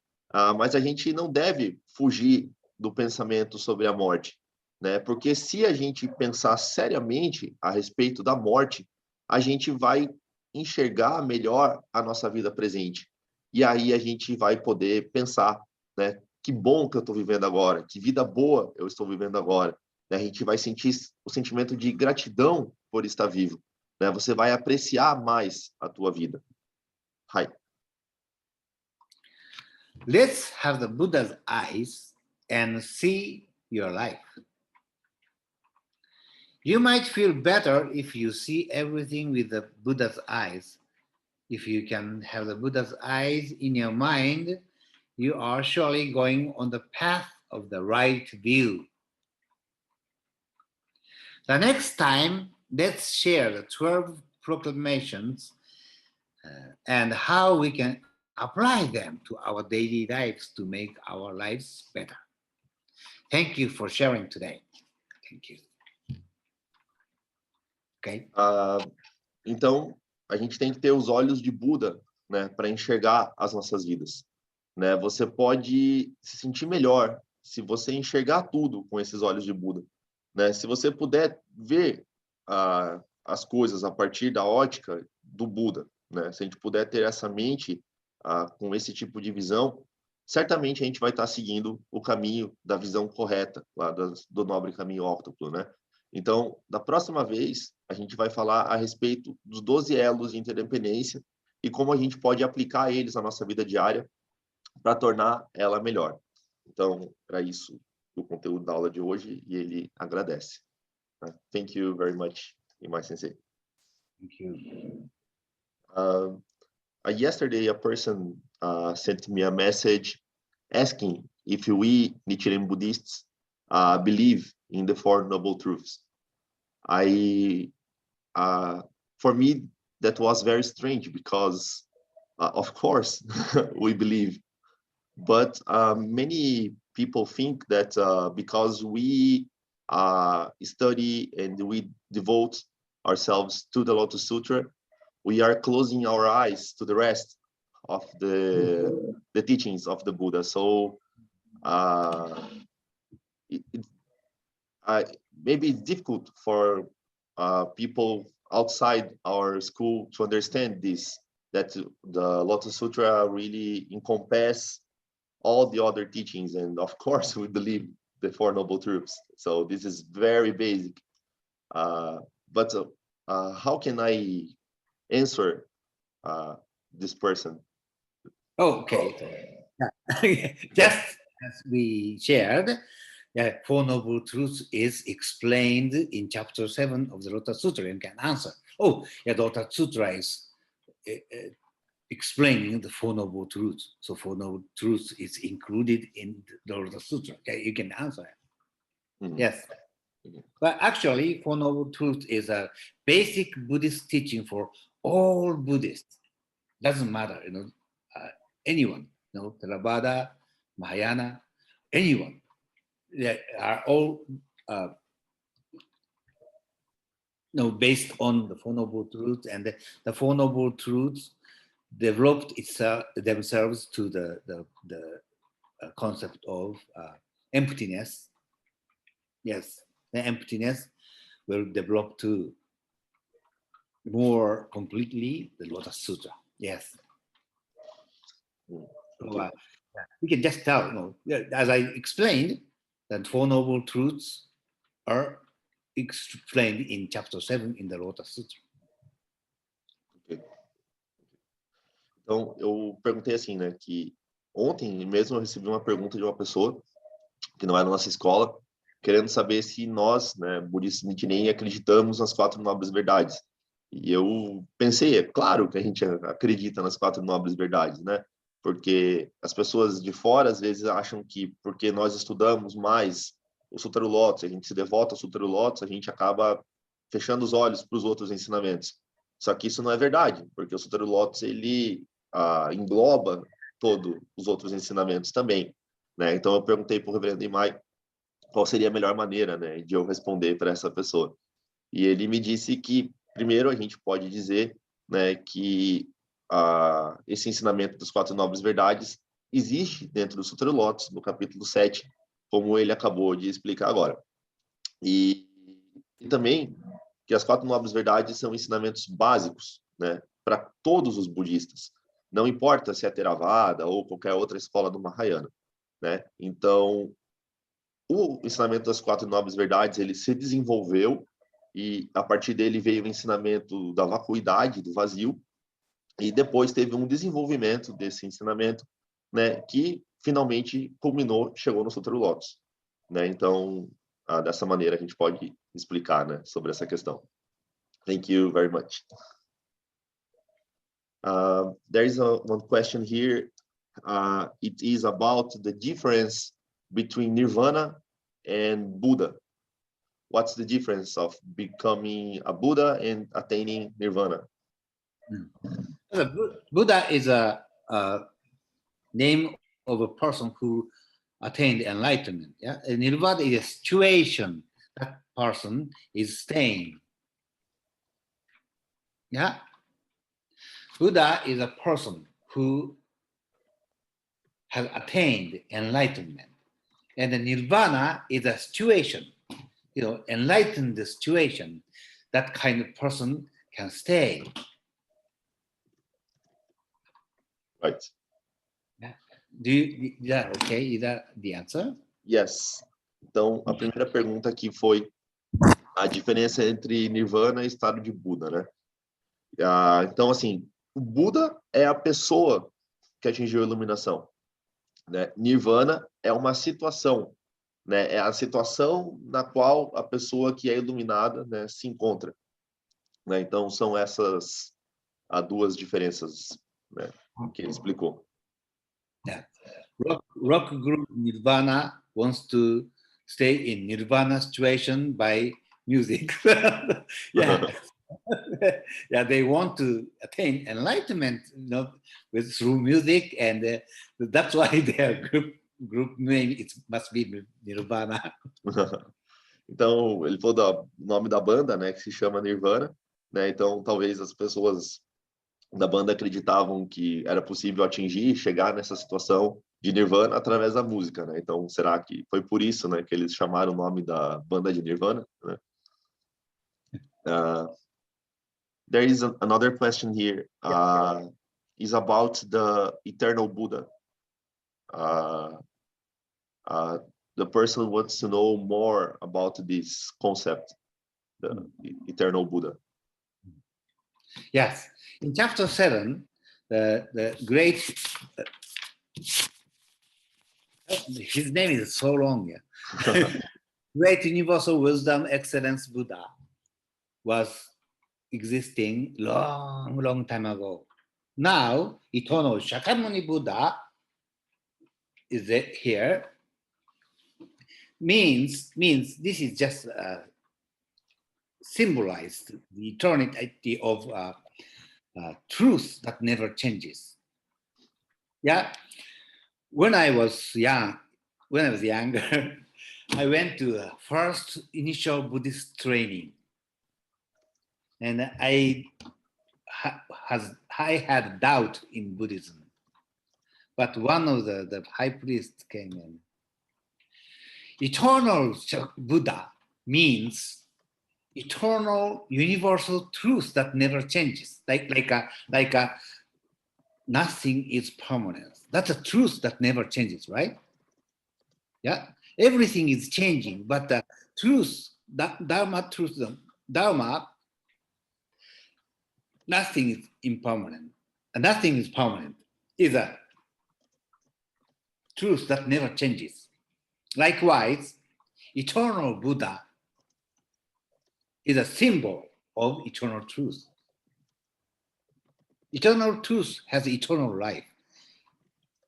Mas a gente não deve fugir do pensamento sobre a morte, né? Porque se a gente pensar seriamente a respeito da morte, a gente vai enxergar melhor a nossa vida presente. E aí a gente vai poder pensar, né? Que bom que eu estou vivendo agora, que vida boa eu estou vivendo agora. Né? A gente vai sentir o sentimento de gratidão por estar vivo. Né? Você vai apreciar mais a tua vida. Hi. Let's have the Buddha's eyes and see your life. You might feel better if you see everything with the Buddha's eyes. If you can have the Buddha's eyes in your mind, you are surely going on the path of the right view. The next time, let's share the 12 proclamations and how we can apply them to our daily lives to make our lives better. Thank you for sharing today. Thank you. Okay? Então, a gente tem que ter os olhos de Buda, né, para enxergar as nossas vidas. Né? Você pode se sentir melhor se você enxergar tudo com esses olhos de Buda. Né? Se você puder ver as coisas a partir da ótica do Buda, né? Se a gente puder ter essa mente com esse tipo de visão, certamente a gente vai estar seguindo o caminho da visão correta, lá do nobre caminho óctuplo, né? Então, da próxima vez, a gente vai falar a respeito dos 12 elos de interdependência e como a gente pode aplicar eles na nossa vida diária para tornar ela melhor. Então, para isso, o conteúdo da aula de hoje, e ele agradece. Thank you very much, Imai Sensei. Thank you. Yesterday, a person sent me a message asking if we Nichiren Buddhists believe in the Four Noble Truths. For me, that was very strange because, of course, we believe. But many people think that because we study and we devote ourselves to the Lotus Sutra, we are closing our eyes to the rest of the teachings of the Buddha. So maybe it's difficult for people outside our school to understand this, that the Lotus Sutra really encompasses all the other teachings. And of course, we believe the Four Noble Truths. So this is very basic. But how can I answer this person? Okay. Yeah. Just as we shared, Four Noble Truths is explained in chapter 7 of the Lotus Sutra. You can answer. Oh, yeah, the Lotus Sutra is explaining the Four Noble Truths. So Four Noble Truths is included in the Lotus Sutra. Okay, you can answer it. Mhm. Yes. But actually, Four Noble Truths is a basic Buddhist teaching for all Buddhists. Doesn't matter, anyone, Theravada, Mahayana, anyone. They are all based on the Four Noble Truths, and the Four Noble Truths developed themselves to the concept of emptiness. Yes, the emptiness will develop to more completely the Lotus Sutra. Yes. So, we can just tell, as I explained, that Four Noble Truths are explained in chapter 7 in the Lotus Sutra. Okay. Então, eu perguntei assim, né, que ontem mesmo eu recebi uma pergunta de uma pessoa que não é da nossa escola, querendo saber se nós, né, budistas Nichiren, acreditamos nas quatro nobres verdades. E eu pensei, é claro que a gente acredita nas quatro nobres verdades, né? Porque as pessoas de fora às vezes acham que porque nós estudamos mais o Sutra do Lótus, a gente se devota ao Sutra do Lótus, a gente acaba fechando os olhos para os outros ensinamentos. Só que isso não é verdade, porque o Sutra do Lótus ele engloba todos os outros ensinamentos também, né? Então eu perguntei para o Reverendo Imai qual seria a melhor maneira, né, de eu responder para essa pessoa. E ele me disse que primeiro a gente pode dizer, né, que esse ensinamento das quatro nobres verdades existe dentro do Sutra do Lótus, no capítulo 7, como ele acabou de explicar agora. E também que as quatro nobres verdades são ensinamentos básicos, né, para todos os budistas. Não importa se é Theravada ou qualquer outra escola do Mahayana, né? Então, o ensinamento das quatro nobres verdades, ele se desenvolveu e a partir dele veio o ensinamento da vacuidade, do vazio, e depois teve um desenvolvimento desse ensinamento, né, que finalmente culminou, chegou no Sutra do Lótus, né? Então, dessa maneira a gente pode explicar, né, sobre essa questão. Thank you very much. There is one question here. It is about the difference between Nirvana and Buddha. What's the difference of becoming a Buddha and attaining Nirvana? Buddha is a name of a person who attained enlightenment. Yeah, and Nirvana is a situation that person is staying. Yeah, Buddha is a person who has attained enlightenment, and the Nirvana is a situation. Enlightened situation, that kind of person can stay. Right. Okay? Is that the answer? Yes. Então, a primeira pergunta aqui foi a diferença entre Nirvana e estado de Buda, né? Então, assim, o Buda é a pessoa que atingiu a iluminação, né? Nirvana é uma situação, né? É a situação na qual a pessoa que é iluminada, né, se encontra, né? Então, são essas as duas diferenças, né, que ele explicou. Yeah. Rock group Nirvana wants to stay in Nirvana situation by music. Yeah. Yeah, they want to attain enlightenment, through music, and that's why their group name must be Nirvana. Então, ele falou do nome da banda, né, que se chama Nirvana, né? Então, talvez as pessoas da banda acreditavam que era possível atingir, chegar nessa situação de Nirvana através da música, né? Então, será que foi por isso, né, que eles chamaram o nome da banda de Nirvana, né? There is another question here. Is about the eternal Buddha. the person wants to know more about this concept, the eternal Buddha. Yes, in chapter 7, the great, his name is so long, yeah. Great universal wisdom, excellence Buddha was existing long time ago. Now, eternal Shakyamuni Buddha is here. Means this is just symbolized the eternity of truth that never changes. Yeah, when I was younger, I went to the first initial Buddhist training, and I had doubt in Buddhism. But one of the high priests came in. Eternal Buddha means eternal universal truth that never changes. Like a nothing is permanent. That's a truth that never changes, right? Yeah, everything is changing, but the truth, Dharma truth, Dharma, nothing is impermanent, and nothing is permanent. Is a truth that never changes. Likewise, eternal Buddha is a symbol of eternal truth. Eternal truth has eternal life.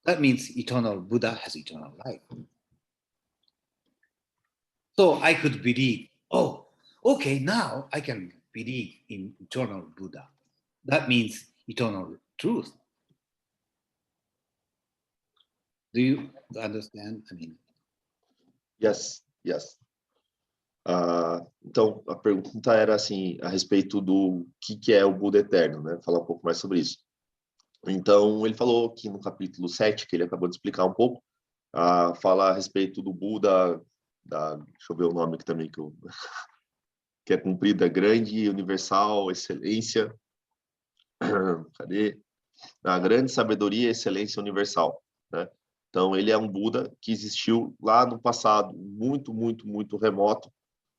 That means eternal Buddha has eternal life. So I could believe, oh, okay, now I can believe in eternal Buddha. That means eternal truth. Do you understand? I mean, Yes, yes. Então, a pergunta era assim, a respeito do que é o Buda eterno, né? Falar um pouco mais sobre isso. Então, ele falou aqui no capítulo 7, que ele acabou de explicar um pouco, fala a respeito do Buda, deixa eu ver o nome aqui também, que é cumprida, grande, universal, excelência. Cadê? A grande sabedoria, excelência universal, né? Então, ele é um Buda que existiu lá no passado, muito, muito, muito remoto,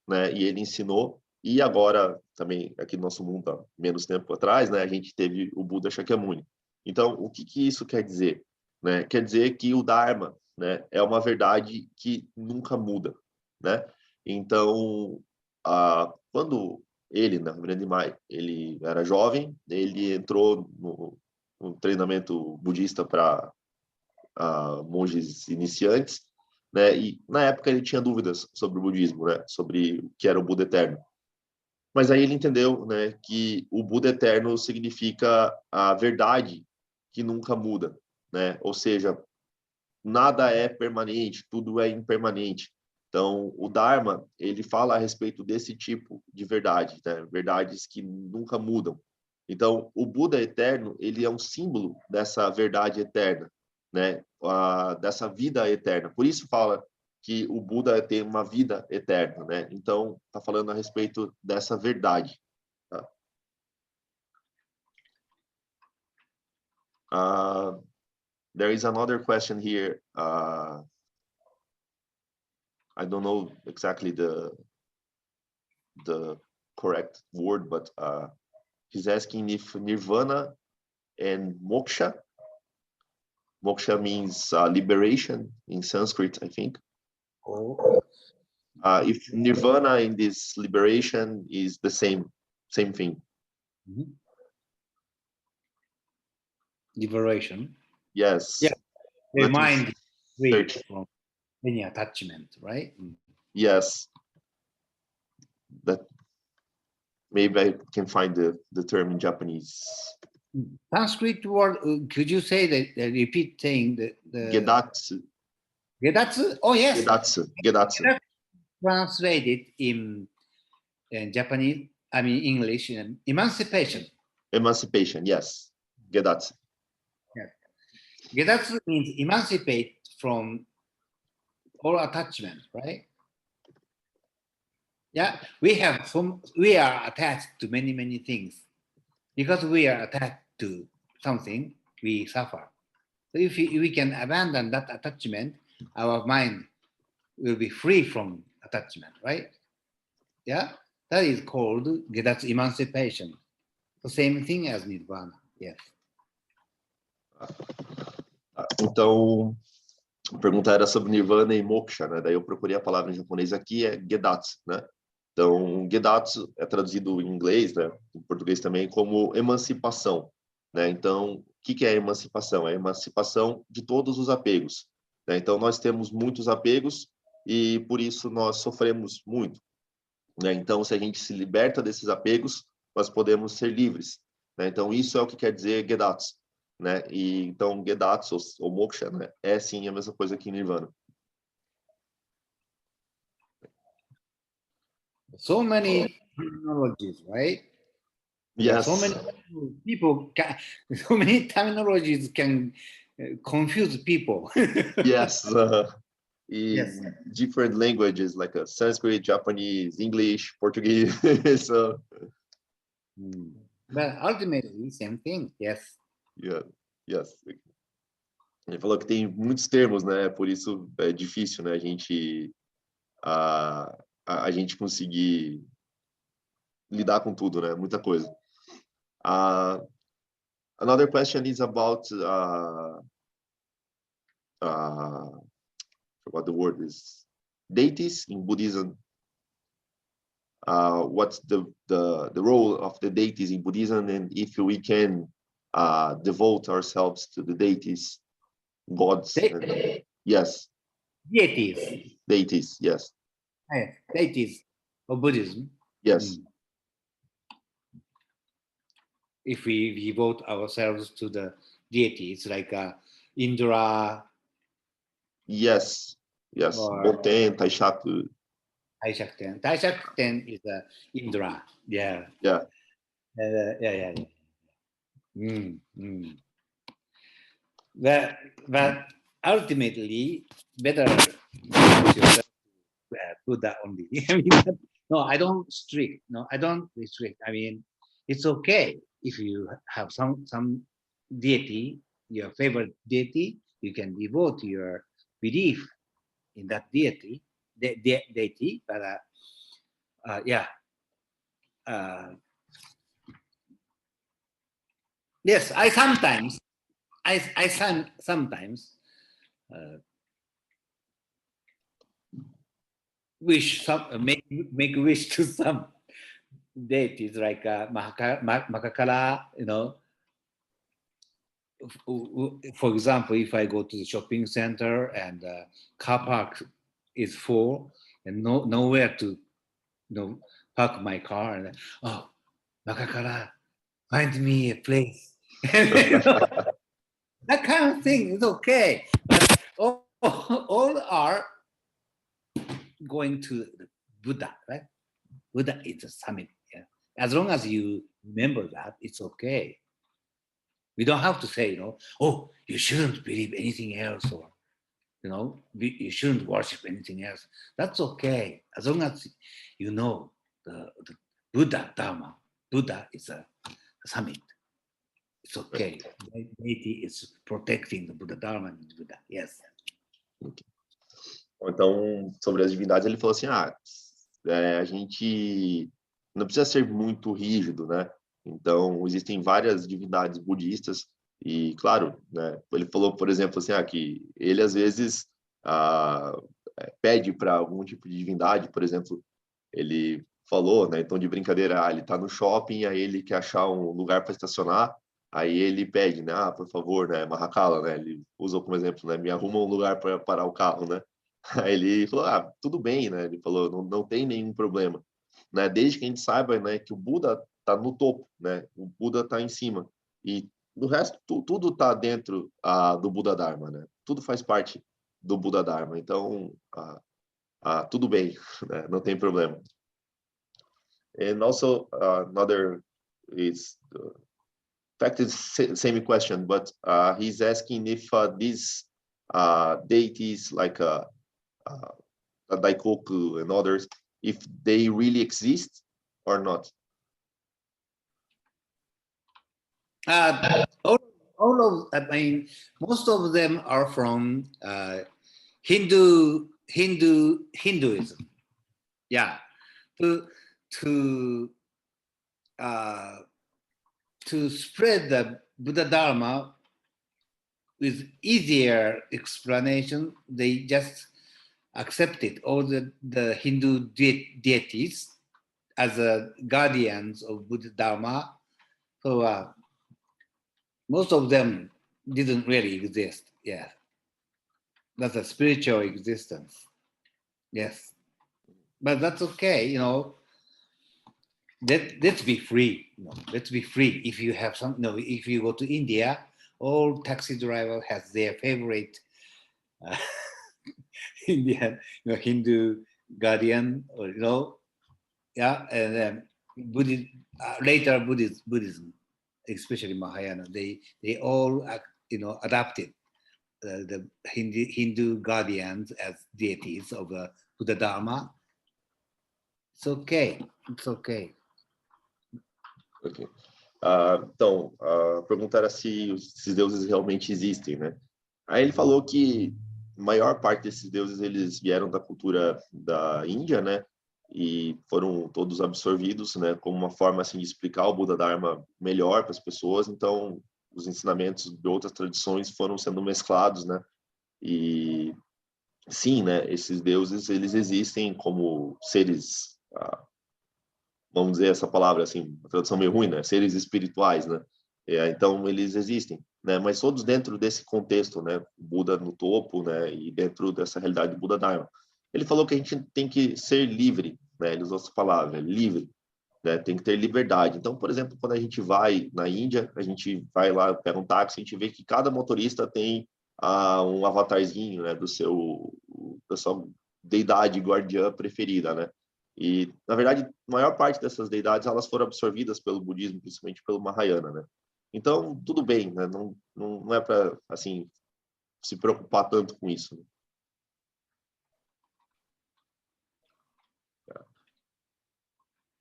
né? E ele ensinou, e agora, também, aqui no nosso mundo, há menos tempo atrás, né? A gente teve o Buda Shakyamuni. Então, o que isso quer dizer? Né? Quer dizer que o Dharma, né, é uma verdade que nunca muda, né? Então, quando ele, na Grande Mai, ele era jovem, ele entrou no treinamento budista para monges iniciantes, né? E na época ele tinha dúvidas sobre o budismo, né? Sobre o que era o Buda eterno. Mas aí ele entendeu, né, que o Buda eterno significa a verdade que nunca muda, né? Ou seja, nada é permanente, tudo é impermanente. Então, o Dharma, ele fala a respeito desse tipo de verdade, né? Verdades que nunca mudam. Então, o Buda eterno, ele é um símbolo dessa verdade eterna, né? Dessa vida eterna. Por isso fala que o Buda tem uma vida eterna, né? Então, está falando a respeito dessa verdade. Tá? There is another question here. I don't know exactly the correct word, but he's asking if nirvana and moksha means liberation in Sanskrit, I think. oh, If nirvana in this liberation is the same thing. mm-hmm. Liberation. Yes. Yeah. The mind is free search. from any attachment, right? Yes. That maybe I can find the term in Japanese. Sanskrit word, could you say that, repeat saying the Gedatsu. Gedatsu? Oh, yes. Gedatsu. Translated in Japanese, I mean English, emancipation. Emancipation, yes. Gedatsu. Yeah. Gedatsu means emancipate from all attachment, right? Yeah, we are attached to many things. Because we are attached to something, we suffer. So if we can abandon that attachment, our mind will be free from attachment, right? Yeah, that is called that's emancipation. The same thing as nirvana. Yes. Então, a pergunta era sobre nirvana e moksha, né? Daí eu procurei a palavra em japonês aqui, é gedatsu, né? Então, gedatsu é traduzido em inglês, né? Em português também, como emancipação, né? Então, o que é a emancipação? É a emancipação de todos os apegos, né? Então, nós temos muitos apegos e, por isso, nós sofremos muito, né? Então, se a gente se liberta desses apegos, nós podemos ser livres, né? Então, isso é o que quer dizer gedatsu, né? E então gedatsu ou moksha, né? É sim a mesma coisa que nirvana. So many terminologies, right? Yeah, so many people can, so many terminologies can confuse people. Yes. Yes. In different languages like Sanskrit, Japanese, English, Portuguese. So, but ultimately, same thing. Yes. yeah, yes. Ele falou que tem muitos termos, né? Por isso é difícil, né? A gente conseguir lidar com tudo, né? Muita coisa. Another question is about what the word is, deities in Buddhism. What's the role of the deities in Buddhism, and if we can devote ourselves to the deities, gods? Yes. Deities. Deities, yes. Deities of Buddhism. Yes. If we devote ourselves to the deities like Indra. Yes. Yes. Bonten, Taishaku. Taishakten. Taishakten is Indra. Yeah. Yeah. Yeah. But ultimately, better Buddha only. I mean, no, I don't restrict. No, I don't restrict. I mean, it's okay if you have some deity, your favorite deity, you can devote your belief in that deity, deity. But yeah. Yes, I sometimes wish make wish to some deities like Makakala, you know. For example, if I go to the shopping center and car park is full and nowhere to park my car, and oh, Makakala, find me a place. That kind of thing is okay, but all are going to Buddha, right? Buddha is a summit. Yeah. As long as you remember that, it's okay. We don't have to say, oh, you shouldn't believe anything else, or you shouldn't worship anything else. That's okay, as long as you know the Buddha Dharma. Buddha is a summit. It's okay. Deity is protecting the Buddha Dharma and the Buddha. Yes. Okay. Então, sobre as divindades, ele falou assim, a gente não precisa ser muito rígido, né? Então, existem várias divindades budistas e, claro, né? Ele falou, por exemplo, assim, que ele, às vezes, pede para algum tipo de divindade, por exemplo, ele falou, né? Então, de brincadeira, ele está no shopping, aí ele quer achar um lugar para estacionar, aí ele pede, né? Por favor, né? Mahakala, né? Ele usou como exemplo, né? Me arruma um lugar para parar o carro, né? Aí ele falou, tudo bem, né? Ele falou, não tem nenhum problema, né? Desde que a gente saiba, né, que o Buda está no topo, né? O Buda está em cima e o resto tudo está dentro do Buda Dharma, né? Tudo faz parte do Buda Dharma, então tudo bem, né? Não tem problema. And also another is fact is same question, but he's asking if these deities like Daikoku and others, if they really exist or not. All of, I mean, most of them are from Hindu Hinduism. Yeah, to spread the Buddha Dharma with easier explanation, they just accepted all the Hindu deities as guardians of Buddha Dharma. So most of them didn't really exist. Yeah, that's a spiritual existence. Yes, but that's okay. Let's be free. Let's be free. If you have some, if you go to India, all taxi driver has their favorite Indian, Hindu guardian, or yeah, and then later Buddhism, especially Mahayana, they all adopted the Hindu guardians as deities of Buddha Dharma. It's okay. It's okay. Ok. Então, a pergunta era se esses deuses realmente existem, né? Aí ele falou que a maior parte desses deuses eles vieram da cultura da Índia, né? E foram todos absorvidos, né? Como uma forma assim de explicar o Buda Dharma melhor para as pessoas. Então, os ensinamentos de outras tradições foram sendo mesclados, né? E sim, né? Esses deuses eles existem como seres vamos dizer essa palavra assim, a tradução meio ruim, né? Seres espirituais, né? Então eles existem, né? Mas todos dentro desse contexto, né? Buda no topo, né? E dentro dessa realidade do Buda Dharma. Ele falou que a gente tem que ser livre, né? Ele usou essa palavra, livre, né? Tem que ter liberdade. Então, por exemplo, quando a gente vai na Índia, a gente vai lá, pega um táxi, a gente vê que cada motorista tem um avatarzinho, né? Da sua deidade guardiã preferida, né? E, na verdade, a maior parte dessas deidades elas foram absorvidas pelo budismo, principalmente pelo Mahayana, né? Então, tudo bem, né? Não é para, assim, se preocupar tanto com isso. Né?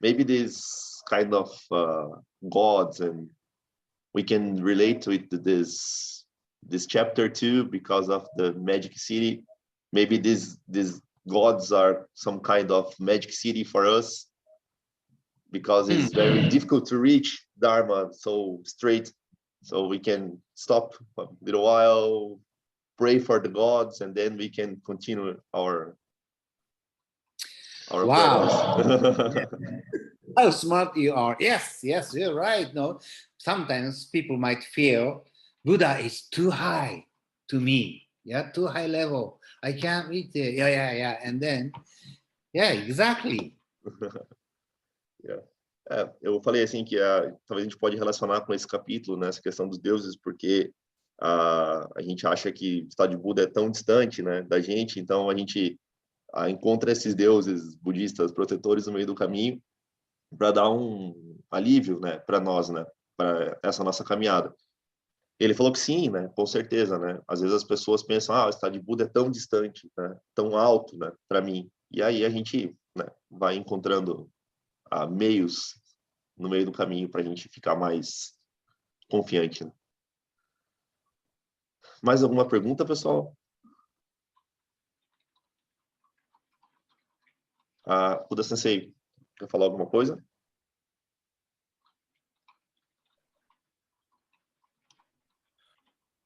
Maybe this kind of gods, and we can relate to it to this chapter too, because of the Magic City. Maybe these gods are some kind of magic city for us because it's very difficult to reach Dharma so straight. So we can stop a little while, pray for the gods, and then we can continue our Wow. How smart you are. Yes, you're right. No, sometimes people might feel Buddha is too high to me. Yeah, too high level. I can't reach it. Yeah. And then, yeah, exactly. Eu falei assim que talvez a gente pode relacionar com esse capítulo, né, essa questão dos deuses, porque a gente acha que o estado de Buda é tão distante, né, da gente, então a gente encontra esses deuses budistas protetores no meio do caminho para dar um alívio, né, para nós, né, para essa nossa caminhada. Ele falou que sim, né, com certeza, né. Às vezes as pessoas pensam, o estado de Buda é tão distante, né, tão alto, né, para mim. E aí a gente, né, vai encontrando meios no meio do caminho para a gente ficar mais confiante. Né? Mais alguma pergunta, pessoal? Buda Sensei, quer falar alguma coisa?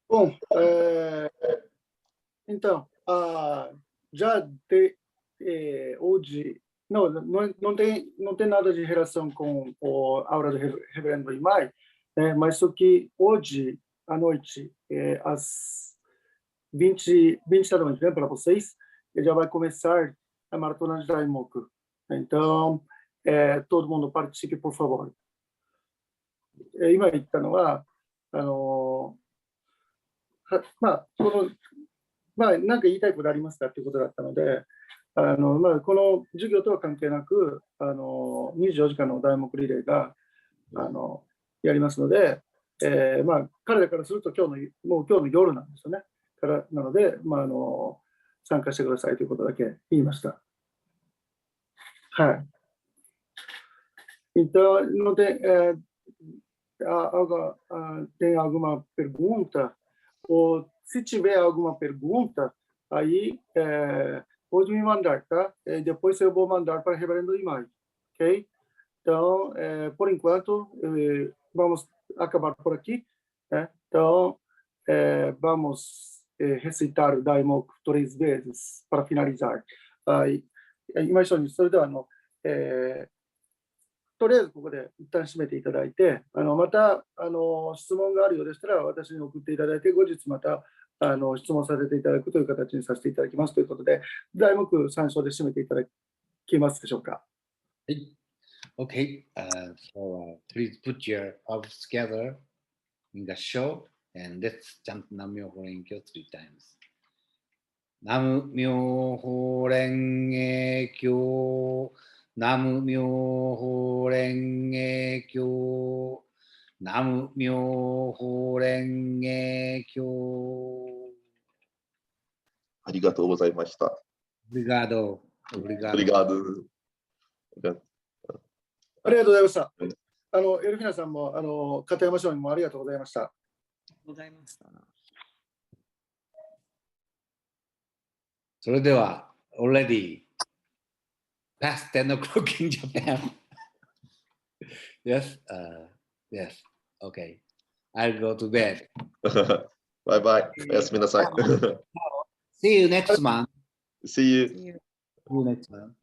Bom, então, já hoje não tem nada de relação com a aula do Reverendo Imai, né? Mas só que hoje à noite, às 20 da noite, né, para vocês, já vai começar a maratona de Daimoku. Então, todo mundo participe, por favor. 今言ったのは、何か言いたいことありますかということだったので、この授業とは関係なく、24時間の題目リレーがやりますので、彼らからすると今日の夜なんですよね。なので、参加してくださいということだけ言いました。はい。Então, não tem, tem alguma pergunta? Ou se tiver alguma pergunta, aí Pode me mandar, tá? Depois eu vou mandar para o reverendo Imai, ok? Então, por enquanto, vamos acabar por aqui, né? Então, vamos recitar o Daimoku 3 vezes para finalizar. 今一緒に、それではとりあえずここで一旦締めていただいて、また質問があるようでしたら、私に送っていただいて、後日また質問させていただくという形にさせていただきますということで、題目参照で締めていただけますでしょうか。Okay, so please put your arms together in the show and let's chant Nam-myoho Renge-kyo 3 times. Nam-myoho Renge-kyo, Nam-myoho Renge-kyo, Nam-myoho Renge-kyo. ありがとうございました。 Obrigado. Obrigado. Obrigado. ありがとうございました。エルフィナさんも片山賞にもありがとうございました。それでは already past 10 o'clock in Japan. Yes, yes. Okay. I'll go to bed. バイバイ。おやすみなさい。 See you next month. See you. See you next month.